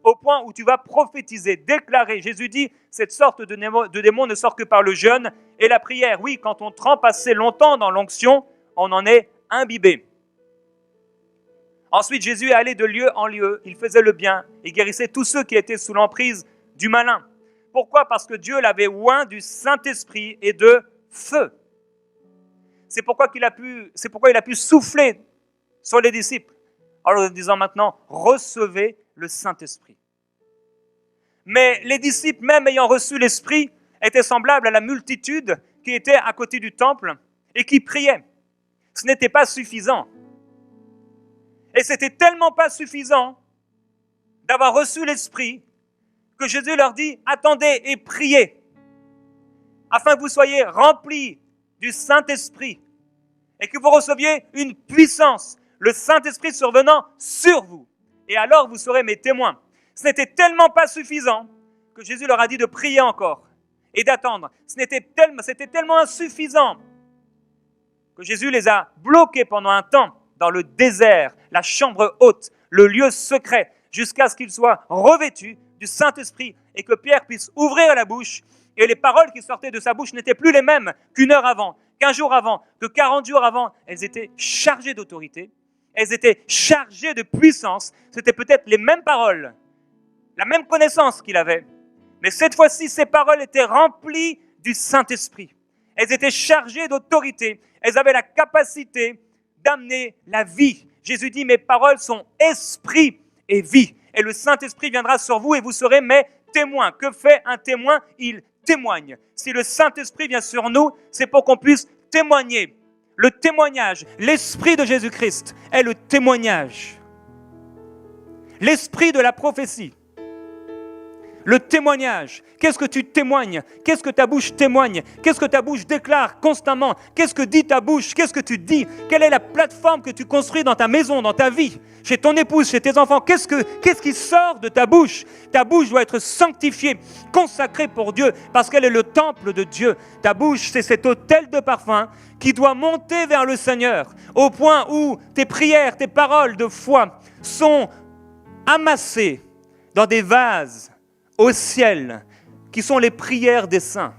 Au point où tu vas prophétiser, déclarer. Jésus dit, cette sorte de démon ne sort que par le jeûne et la prière. Oui, quand on trempe assez longtemps dans l'onction, on en est imbibé. Ensuite, Jésus est allé de lieu en lieu. Il faisait le bien et guérissait tous ceux qui étaient sous l'emprise du malin. Pourquoi ? Parce que Dieu l'avait oint du Saint-Esprit et de feu. C'est pourquoi il a pu souffler sur les disciples en leur disant maintenant, recevez le Saint-Esprit. Mais les disciples, même ayant reçu l'Esprit, étaient semblables à la multitude qui était à côté du temple et qui priait. Ce n'était pas suffisant. Et c'était tellement pas suffisant d'avoir reçu l'Esprit que Jésus leur dit, attendez et priez, afin que vous soyez remplis du Saint-Esprit et que vous receviez une puissance, le Saint-Esprit survenant sur vous. Et alors vous serez mes témoins. Ce n'était tellement pas suffisant que Jésus leur a dit de prier encore et d'attendre. C'était tellement insuffisant que Jésus les a bloqués pendant un temps dans le désert, la chambre haute, le lieu secret, jusqu'à ce qu'ils soient revêtus du Saint-Esprit et que Pierre puisse ouvrir la bouche et les paroles qui sortaient de sa bouche n'étaient plus les mêmes qu'une heure avant, qu'un jour avant, que 40 jours avant. Elles étaient chargées d'autorité, elles étaient chargées de puissance. C'était peut-être les mêmes paroles, la même connaissance qu'il avait, mais cette fois-ci, ces paroles étaient remplies du Saint-Esprit. Elles étaient chargées d'autorité, elles avaient la capacité d'amener la vie. Jésus dit, mes paroles sont esprit et vie. Et le Saint-Esprit viendra sur vous et vous serez mes témoins. Que fait un témoin ? Il témoigne. Si le Saint-Esprit vient sur nous, c'est pour qu'on puisse témoigner. Le témoignage, l'Esprit de Jésus-Christ est le témoignage. L'Esprit de la prophétie. Le témoignage. Qu'est-ce que tu témoignes ? Qu'est-ce que ta bouche témoigne ? Qu'est-ce que ta bouche déclare constamment ? Qu'est-ce que dit ta bouche ? Qu'est-ce que tu dis ? Quelle est la plateforme que tu construis dans ta maison, dans ta vie, chez ton épouse, chez tes enfants ? Qu'est-ce qui sort de ta bouche ? Ta bouche doit être sanctifiée, consacrée pour Dieu, parce qu'elle est le temple de Dieu. Ta bouche, c'est cet autel de parfum qui doit monter vers le Seigneur, au point où tes prières, tes paroles de foi sont amassées dans des vases au ciel, qui sont les prières des saints.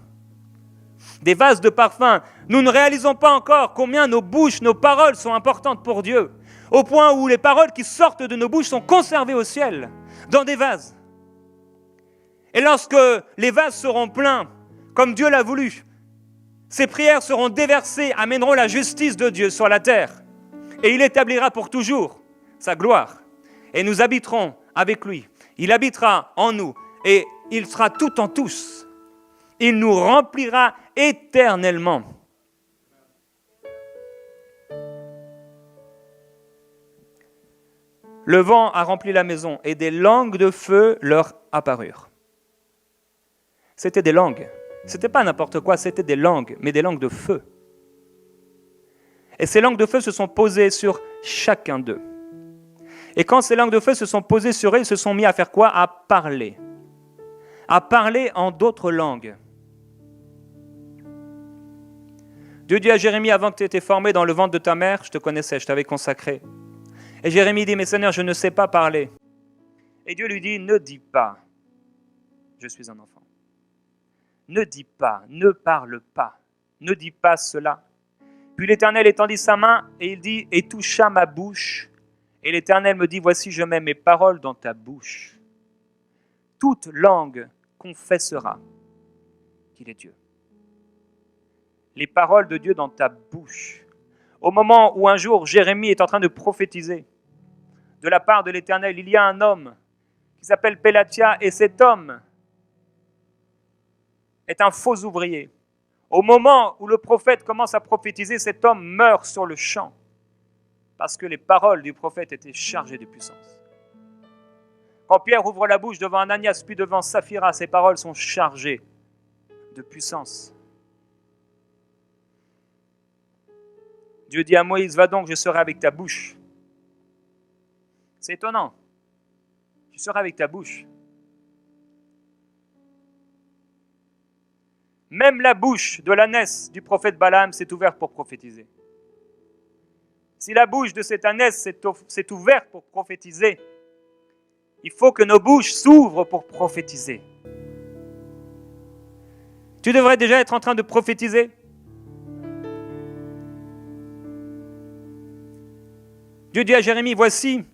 Des vases de parfum. Nous ne réalisons pas encore combien nos bouches, nos paroles sont importantes pour Dieu, au point où les paroles qui sortent de nos bouches sont conservées au ciel, dans des vases. Et lorsque les vases seront pleins, comme Dieu l'a voulu, ces prières seront déversées, amèneront la justice de Dieu sur la terre. Et il établira pour toujours sa gloire. Et nous habiterons avec lui. Il habitera en nous et il sera tout en tous. Il nous remplira éternellement. Le vent a rempli la maison et des langues de feu leur apparurent. C'était des langues. Ce n'était pas n'importe quoi, c'était des langues, mais des langues de feu. Et ces langues de feu se sont posées sur chacun d'eux. Et quand ces langues de feu se sont posées sur eux, ils se sont mis à faire quoi? À parler. À parler en d'autres langues. Dieu dit à Jérémie, avant que tu étais formé dans le ventre de ta mère, je te connaissais, je t'avais consacré. Et Jérémie dit, mais Seigneur, je ne sais pas parler. Et Dieu lui dit, ne dis pas, je suis un enfant. Ne dis pas, ne parle pas, ne dis pas cela. Puis l'Éternel étendit sa main et il dit, et toucha ma bouche. Et l'Éternel me dit, voici, je mets mes paroles dans ta bouche. Toute langue confessera qu'il est Dieu. Les paroles de Dieu dans ta bouche. Au moment où un jour Jérémie est en train de prophétiser, de la part de l'Éternel, il y a un homme qui s'appelle Pélatia, et cet homme est un faux ouvrier. Au moment où le prophète commence à prophétiser, cet homme meurt sur le champ, parce que les paroles du prophète étaient chargées de puissance. Quand Pierre ouvre la bouche devant Ananias, puis devant Saphira, ses paroles sont chargées de puissance. Dieu dit à Moïse, va donc, je serai avec ta bouche. C'est étonnant. Je serai avec ta bouche. Même la bouche de l'ânesse du prophète Balaam s'est ouverte pour prophétiser. Si la bouche de cette ânesse s'est ouverte pour prophétiser, il faut que nos bouches s'ouvrent pour prophétiser. Tu devrais déjà être en train de prophétiser. Dieu dit à Jérémie, voici,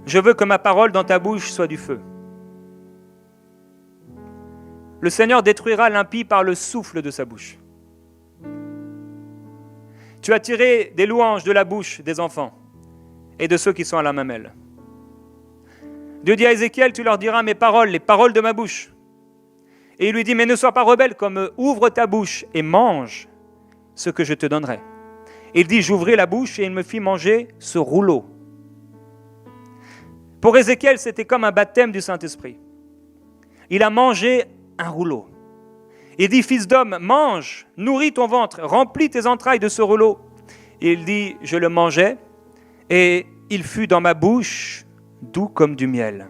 je veux que ma parole dans ta bouche soit du feu. Le Seigneur détruira l'impie par le souffle de sa bouche. Tu as tiré des louanges de la bouche des enfants et de ceux qui sont à la mamelle. Dieu dit à Ézéchiel, tu leur diras mes paroles, les paroles de ma bouche. Et il lui dit, mais ne sois pas rebelle comme eux, ouvre ta bouche et mange ce que je te donnerai. Et il dit, j'ouvris la bouche et il me fit manger ce rouleau. Pour Ézéchiel, c'était comme un baptême du Saint-Esprit. Il a mangé un rouleau. Il dit, fils d'homme, mange, nourris ton ventre, remplis tes entrailles de ce rouleau. Et il dit, je le mangeai et il fut dans ma bouche doux comme du miel.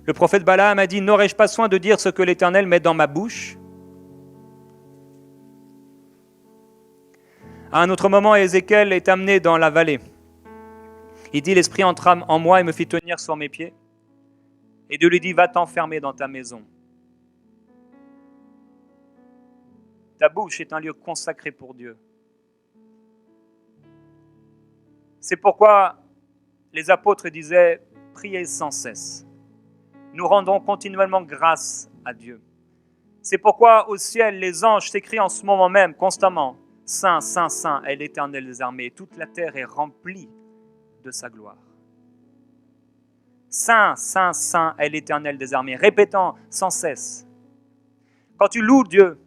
Le prophète Balaam a dit, n'aurais-je pas soin de dire ce que l'Éternel met dans ma bouche? À un autre moment, Ézéchiel est amené dans la vallée. Il dit, l'Esprit entra en moi et me fit tenir sur mes pieds. Et Dieu lui dit, va t'enfermer dans ta maison. Ta bouche est un lieu consacré pour Dieu. C'est pourquoi les apôtres disaient, priez sans cesse. Nous rendons continuellement grâce à Dieu. C'est pourquoi au ciel, les anges s'écrient en ce moment même, constamment, Saint, Saint, Saint est l'Éternel des armées. Toute la terre est remplie de sa gloire. Saint, Saint, Saint est l'Éternel des armées, répétant sans cesse. Quand tu loues Dieu,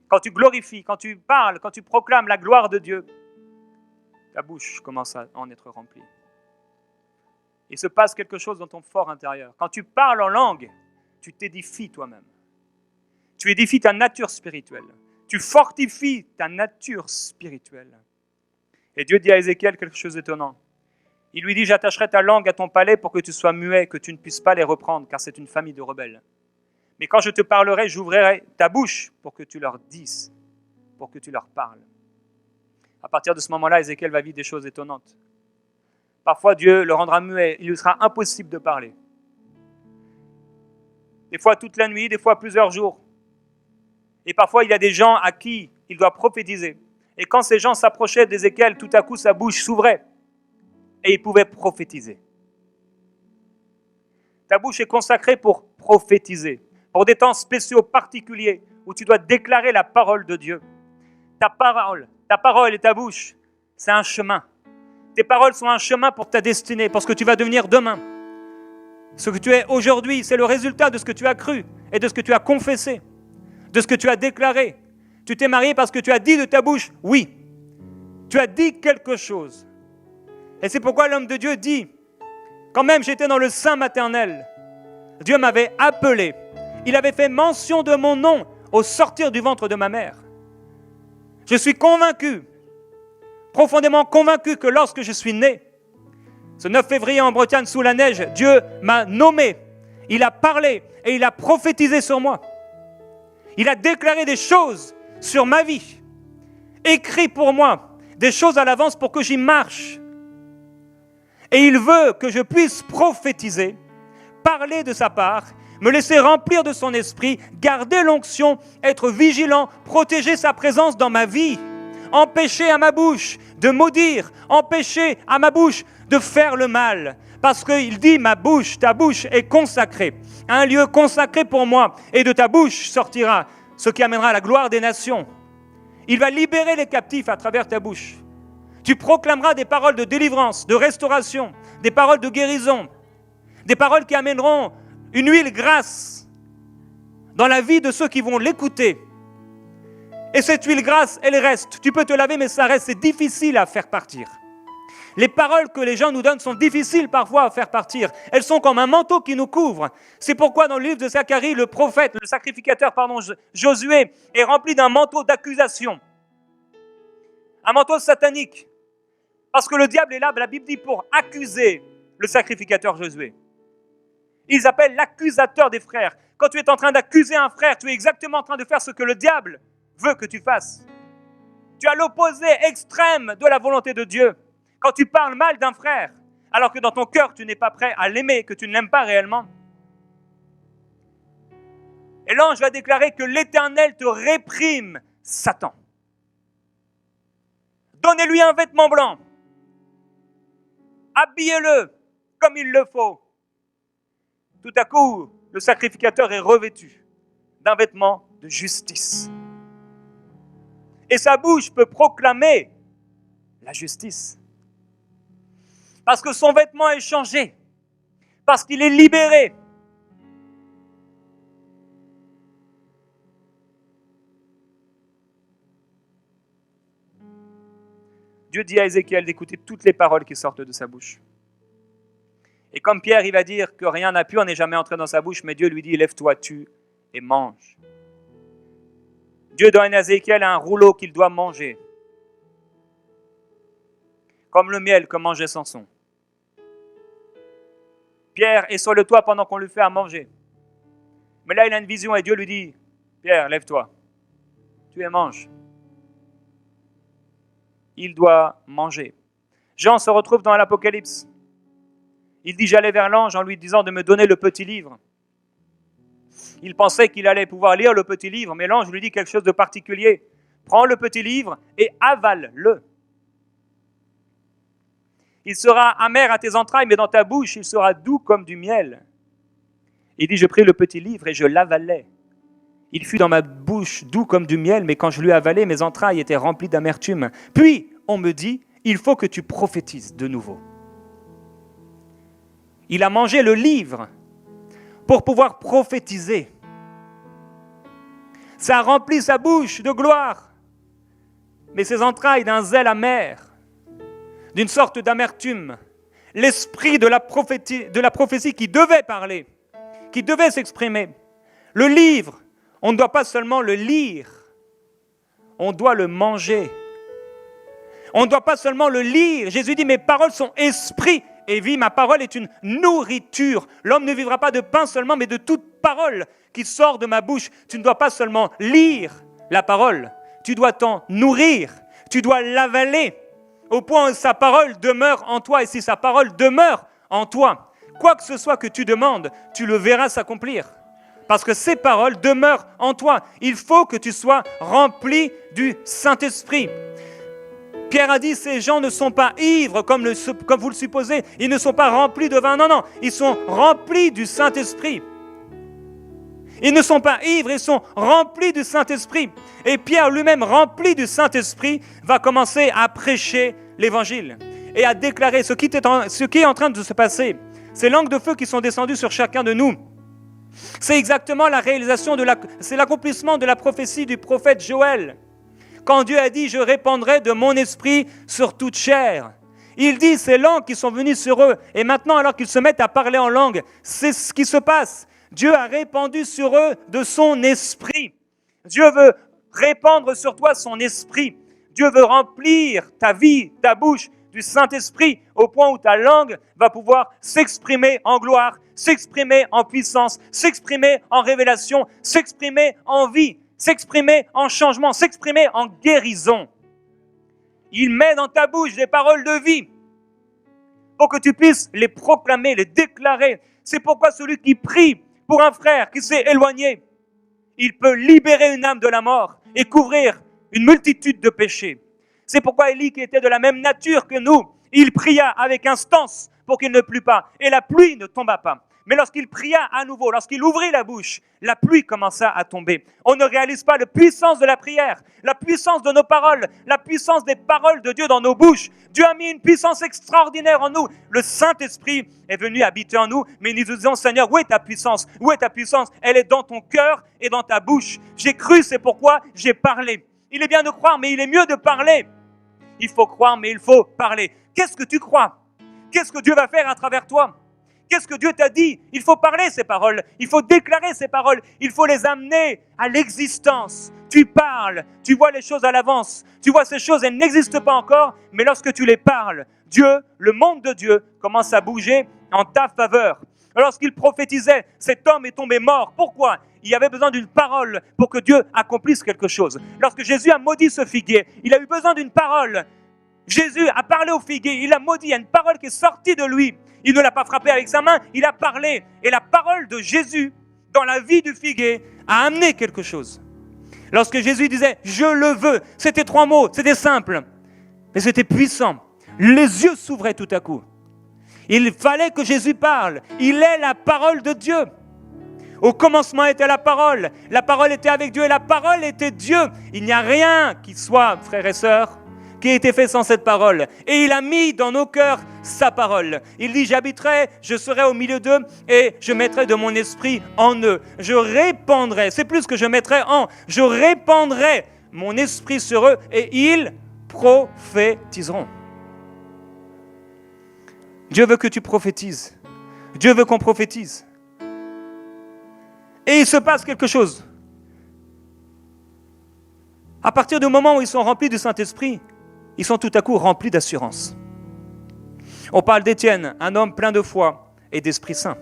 quand tu glorifies, quand tu parles, quand tu proclames la gloire de Dieu, ta bouche commence à en être remplie. Il se passe quelque chose dans ton fort intérieur. Quand tu parles en langue, tu t'édifies toi-même. Tu édifies ta nature spirituelle. Tu fortifies ta nature spirituelle. Et Dieu dit à Ézéchiel quelque chose d'étonnant. Il lui dit, j'attacherai ta langue à ton palais pour que tu sois muet, que tu ne puisses pas les reprendre, car c'est une famille de rebelles. Mais quand je te parlerai, j'ouvrirai ta bouche pour que tu leur dises, pour que tu leur parles. À partir de ce moment-là, Ézéchiel va vivre des choses étonnantes. Parfois, Dieu le rendra muet, il lui sera impossible de parler. des fois toute la nuit, des fois plusieurs jours. Et parfois, il y a des gens à qui il doit prophétiser. Et quand ces gens s'approchaient d'Ézéchiel, tout à coup, sa bouche s'ouvrait et il pouvait prophétiser. Ta bouche est consacrée pour prophétiser, pour des temps spéciaux particuliers où tu dois déclarer la parole de Dieu. Ta parole et ta bouche, c'est un chemin. Tes paroles sont un chemin pour ta destinée, pour ce que tu vas devenir demain. Ce que tu es aujourd'hui, c'est le résultat de ce que tu as cru et de ce que tu as confessé, de ce que tu as déclaré. Tu t'es marié parce que tu as dit de ta bouche, oui. Tu as dit quelque chose. Et c'est pourquoi l'homme de Dieu dit, quand même j'étais dans le sein maternel, Dieu m'avait appelé. Il avait fait mention de mon nom au sortir du ventre de ma mère. Je suis convaincu, profondément convaincu que lorsque je suis né, ce 9 février en Bretagne sous la neige, Dieu m'a nommé, il a parlé et il a prophétisé sur moi. Il a déclaré des choses sur ma vie, écrit pour moi des choses à l'avance pour que j'y marche. Et il veut que je puisse prophétiser, parler de sa part, me laisser remplir de son esprit, garder l'onction, être vigilant, protéger sa présence dans ma vie, empêcher à ma bouche de maudire, empêcher à ma bouche de faire le mal. Parce qu'il dit, ma bouche, ta bouche est consacrée, un lieu consacré pour moi, et de ta bouche sortira ce qui amènera la gloire des nations. Il va libérer les captifs à travers ta bouche. Tu proclameras des paroles de délivrance, de restauration, des paroles de guérison, des paroles qui amèneront une huile grasse dans la vie de ceux qui vont l'écouter. Et cette huile grasse, elle reste. Tu peux te laver, mais ça reste. C'est difficile à faire partir. Les paroles que les gens nous donnent sont difficiles parfois à faire partir. Elles sont comme un manteau qui nous couvre. C'est pourquoi dans le livre de Zacharie, le prophète, le sacrificateur, Josué, est rempli d'un manteau d'accusation. Un manteau satanique. Parce que le diable est là, la Bible dit, pour accuser le sacrificateur Josué. Ils appellent l'accusateur des frères. Quand tu es en train d'accuser un frère, tu es exactement en train de faire ce que le diable veut que tu fasses. Tu as l'opposé extrême de la volonté de Dieu. Quand tu parles mal d'un frère, alors que dans ton cœur, tu n'es pas prêt à l'aimer, que tu ne l'aimes pas réellement. Et l'ange va déclarer que l'Éternel te réprime, Satan. Donnez-lui un vêtement blanc. Habillez-le comme il le faut. Tout à coup, le sacrificateur est revêtu d'un vêtement de justice. Et sa bouche peut proclamer la justice. Parce que son vêtement est changé. Parce qu'il est libéré. Dieu dit à Ézéchiel d'écouter toutes les paroles qui sortent de sa bouche. Et comme Pierre, il va dire que rien n'a pu, on n'est jamais entré dans sa bouche, mais Dieu lui dit, lève-toi, tue et mange. Dieu donne à Ézéchiel un rouleau qu'il doit manger. Comme le miel que mangeait Samson. Pierre est sur le toit pendant qu'on lui fait à manger. Mais là, il a une vision et Dieu lui dit, Pierre, lève-toi, tue et mange. Il doit manger. Jean se retrouve dans l'Apocalypse. Il dit, j'allais vers l'ange en lui disant de me donner le petit livre. Il pensait qu'il allait pouvoir lire le petit livre, mais l'ange lui dit quelque chose de particulier. Prends le petit livre et avale-le. Il sera amer à tes entrailles, mais dans ta bouche, il sera doux comme du miel. Il dit, je pris le petit livre et je l'avalai. Il fut dans ma bouche doux comme du miel, mais quand je lui avalai, mes entrailles étaient remplies d'amertume. Puis, on me dit, il faut que tu prophétises de nouveau. Il a mangé le livre pour pouvoir prophétiser. Ça a rempli sa bouche de gloire, mais ses entrailles d'un zèle amer, d'une sorte d'amertume. L'esprit de la prophétie qui devait parler, qui devait s'exprimer. Le livre, on ne doit pas seulement le lire, on doit le manger. On ne doit pas seulement le lire. Jésus dit, mes paroles sont esprit et vie, ma parole est une nourriture. L'homme ne vivra pas de pain seulement, mais de toute parole qui sort de ma bouche. Tu ne dois pas seulement lire la parole, tu dois t'en nourrir, tu dois l'avaler, au point où sa parole demeure en toi. Et si sa parole demeure en toi, quoi que ce soit que tu demandes, tu le verras s'accomplir. Parce que ces paroles demeurent en toi. Il faut que tu sois rempli du Saint-Esprit. Pierre a dit, ces gens ne sont pas ivres comme vous le supposez. Ils ne sont pas remplis de vin. Non, non, ils sont remplis du Saint-Esprit. Ils ne sont pas ivres, ils sont remplis du Saint-Esprit. Et Pierre lui-même, rempli du Saint-Esprit, va commencer à prêcher l'Évangile et à déclarer ce qui est en train de se passer. Ces langues de feu qui sont descendues sur chacun de nous, c'est exactement la réalisation c'est l'accomplissement de la prophétie du prophète Joël. Quand Dieu a dit « Je répandrai de mon esprit sur toute chair », il dit ces langues qui sont venues sur eux. Et maintenant, alors qu'ils se mettent à parler en langue, c'est ce qui se passe. Dieu a répandu sur eux de son esprit. Dieu veut répandre sur toi son esprit. Dieu veut remplir ta vie, ta bouche du Saint-Esprit au point où ta langue va pouvoir s'exprimer en gloire, s'exprimer en puissance, s'exprimer en révélation, s'exprimer en vie, s'exprimer en changement, s'exprimer en guérison. Il met dans ta bouche des paroles de vie pour que tu puisses les proclamer, les déclarer. C'est pourquoi celui qui prie pour un frère qui s'est éloigné, il peut libérer une âme de la mort et couvrir une multitude de péchés. C'est pourquoi Élie, qui était de la même nature que nous, il pria avec instance pour qu'il ne plût pas. Et la pluie ne tomba pas. Mais lorsqu'il pria à nouveau, lorsqu'il ouvrit la bouche, la pluie commença à tomber. On ne réalise pas la puissance de la prière, la puissance de nos paroles, la puissance des paroles de Dieu dans nos bouches. Dieu a mis une puissance extraordinaire en nous. Le Saint-Esprit est venu habiter en nous, mais nous disons, Seigneur, où est ta puissance? Où est ta puissance? Elle est dans ton cœur et dans ta bouche. J'ai cru, c'est pourquoi j'ai parlé. Il est bien de croire, mais il est mieux de parler. Il faut croire, mais il faut parler. Qu'est-ce que tu crois? Qu'est-ce que Dieu va faire à travers toi? Qu'est-ce que Dieu t'a dit? Il faut parler ces paroles, il faut déclarer ces paroles, il faut les amener à l'existence. Tu parles, tu vois les choses à l'avance, tu vois ces choses, elles n'existent pas encore, mais lorsque tu les parles, Dieu, le monde de Dieu, commence à bouger en ta faveur. Lorsqu'il prophétisait, cet homme est tombé mort. Pourquoi? Il y avait besoin d'une parole pour que Dieu accomplisse quelque chose. Lorsque Jésus a maudit ce figuier, il a eu besoin d'une parole. Jésus a parlé au figuier, il a maudit, il y a une parole qui est sortie de lui. Il ne l'a pas frappé avec sa main, il a parlé. Et la parole de Jésus, dans la vie du figuier, a amené quelque chose. Lorsque Jésus disait « Je le veux », c'était 3 mots, c'était simple, mais c'était puissant. Les yeux s'ouvraient tout à coup. Il fallait que Jésus parle. Il est la parole de Dieu. Au commencement était la parole était avec Dieu et la parole était Dieu. Il n'y a rien qui soit, frères et sœurs, qui a été fait sans cette parole. Et il a mis dans nos cœurs sa parole. Il dit, j'habiterai, je serai au milieu d'eux et je mettrai de mon esprit en eux. Je répandrai, c'est plus que je mettrai en, je répandrai mon esprit sur eux et ils prophétiseront. Dieu veut que tu prophétises. Dieu veut qu'on prophétise. Et il se passe quelque chose. À partir du moment où ils sont remplis du Saint-Esprit, ils sont tout à coup remplis d'assurance. On parle d'Étienne, un homme plein de foi et d'Esprit Saint.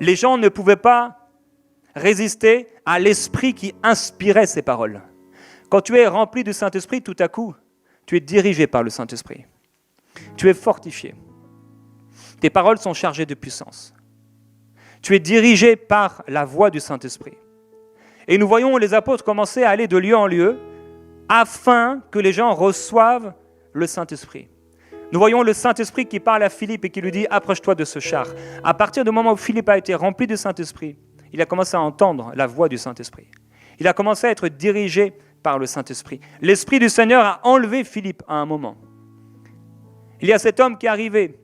Les gens ne pouvaient pas résister à l'Esprit qui inspirait ces paroles. Quand tu es rempli du Saint-Esprit, tout à coup, tu es dirigé par le Saint-Esprit. Tu es fortifié. Tes paroles sont chargées de puissance. Tu es dirigé par la voix du Saint-Esprit. Et nous voyons les apôtres commencer à aller de lieu en lieu afin que les gens reçoivent le Saint-Esprit. Nous voyons le Saint-Esprit qui parle à Philippe et qui lui dit « Approche-toi de ce char ». À partir du moment où Philippe a été rempli du Saint-Esprit, il a commencé à entendre la voix du Saint-Esprit. Il a commencé à être dirigé par le Saint-Esprit. L'Esprit du Seigneur a enlevé Philippe à un moment. Il y a cet homme qui est arrivé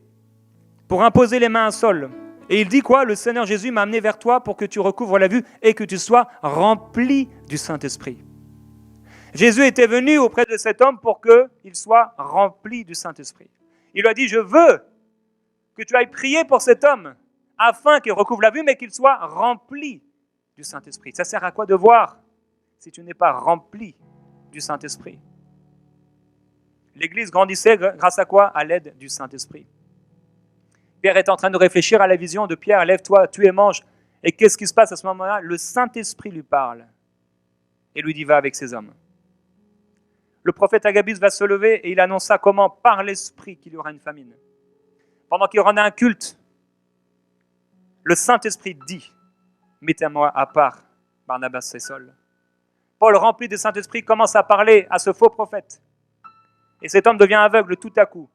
pour imposer les mains à Saul. Et il dit quoi? Le Seigneur Jésus m'a amené vers toi pour que tu recouvres la vue et que tu sois rempli du Saint-Esprit. Jésus était venu auprès de cet homme pour qu'il soit rempli du Saint-Esprit. Il lui a dit, je veux que tu ailles prier pour cet homme afin qu'il recouvre la vue, mais qu'il soit rempli du Saint-Esprit. Ça sert à quoi de voir si tu n'es pas rempli du Saint-Esprit? L'Église grandissait grâce à quoi? À l'aide du Saint-Esprit. Pierre est en train de réfléchir à la vision de Pierre. Lève-toi, tue et mange. Et qu'est-ce qui se passe à ce moment-là? Le Saint-Esprit lui parle et lui dit, va avec ces hommes. Le prophète Agabus va se lever et il annonça comment, par l'Esprit, qu'il y aura une famine. Pendant qu'il y aura un culte, le Saint-Esprit dit, mettez-moi à part Barnabas et Saul. Paul, rempli du Saint-Esprit, commence à parler à ce faux prophète. Et cet homme devient aveugle tout à coup,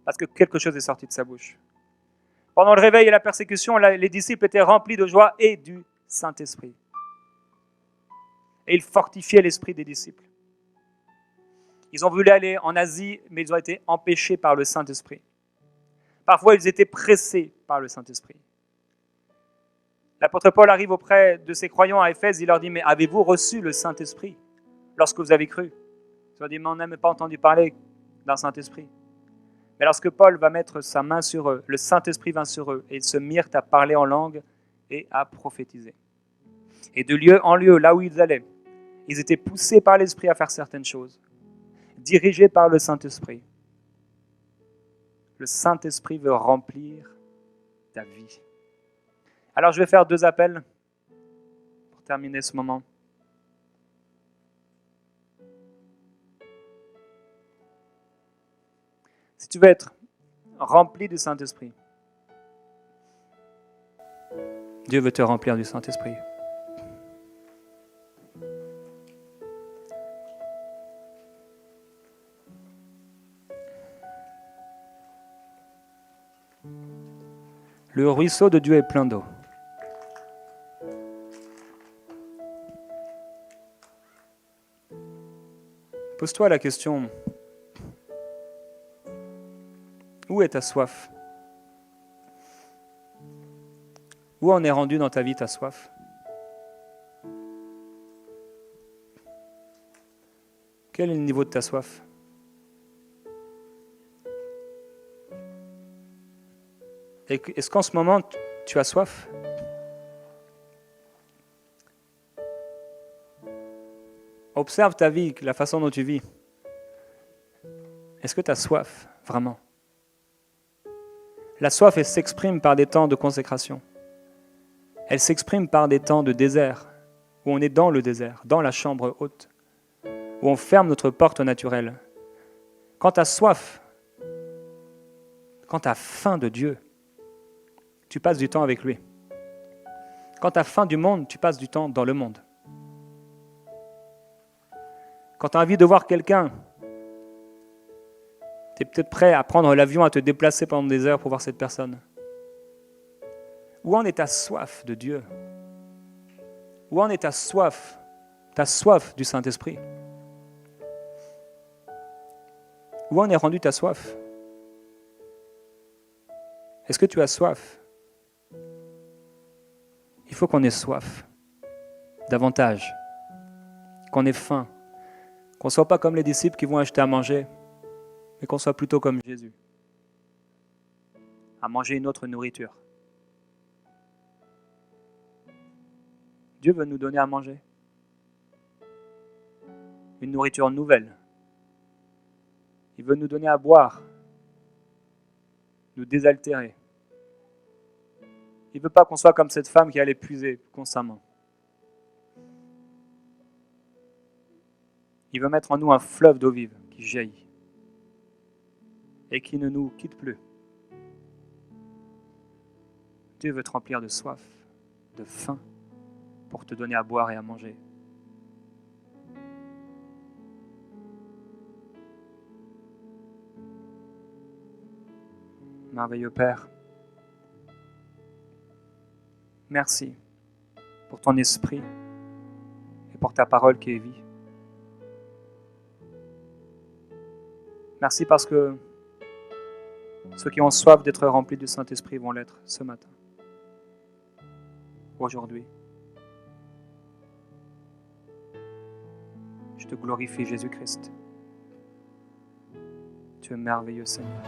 parce que quelque chose est sorti de sa bouche. Pendant le réveil et la persécution, les disciples étaient remplis de joie et du Saint-Esprit. Et ils fortifiaient l'esprit des disciples. Ils ont voulu aller en Asie, mais ils ont été empêchés par le Saint-Esprit. Parfois, ils étaient pressés par le Saint-Esprit. L'apôtre Paul arrive auprès de ses croyants à Éphèse, il leur dit « Mais avez-vous reçu le Saint-Esprit lorsque vous avez cru ?» Ils ont dit « Mais on n'a même pas entendu parler d'un Saint-Esprit. » Mais lorsque Paul va mettre sa main sur eux, le Saint-Esprit vint sur eux et ils se mirent à parler en langue et à prophétiser. Et de lieu en lieu, là où ils allaient, ils étaient poussés par l'Esprit à faire certaines choses, dirigés par le Saint-Esprit. Le Saint-Esprit veut remplir ta vie. Alors je vais faire 2 appels pour terminer ce moment. Si tu veux être rempli du Saint-Esprit, Dieu veut te remplir du Saint-Esprit. Le ruisseau de Dieu est plein d'eau. Pose-toi la question, où est ta soif? Où en est rendu dans ta vie ta soif? Quel est le niveau de ta soif? Est-ce qu'en ce moment, tu as soif? Observe ta vie, la façon dont tu vis. Est-ce que tu as soif, vraiment? La soif, elle s'exprime par des temps de consécration. Elle s'exprime par des temps de désert, où on est dans le désert, dans la chambre haute, où on ferme notre porte au naturel. Quand tu as soif, quand tu as faim de Dieu, tu passes du temps avec lui. Quand tu as faim du monde, tu passes du temps dans le monde. Quand tu as envie de voir quelqu'un, tu es peut-être prêt à prendre l'avion, à te déplacer pendant des heures pour voir cette personne. Où en est ta soif de Dieu? Où en est ta soif du Saint-Esprit? Où en est rendue ta soif? Est-ce que tu as soif? Il faut qu'on ait soif, davantage, qu'on ait faim, qu'on ne soit pas comme les disciples qui vont acheter à manger, mais qu'on soit plutôt comme Jésus, à manger une autre nourriture. Dieu veut nous donner à manger, une nourriture nouvelle. Il veut nous donner à boire, nous désaltérer. Il ne veut pas qu'on soit comme cette femme qui allait puiser constamment. Il veut mettre en nous un fleuve d'eau vive qui jaillit et qui ne nous quitte plus. Dieu veut te remplir de soif, de faim, pour te donner à boire et à manger. Merveilleux Père, merci pour ton esprit et pour ta parole qui est vie. Merci parce que ceux qui ont soif d'être remplis du Saint-Esprit vont l'être ce matin, aujourd'hui. Je te glorifie, Jésus-Christ. Tu es merveilleux, Seigneur.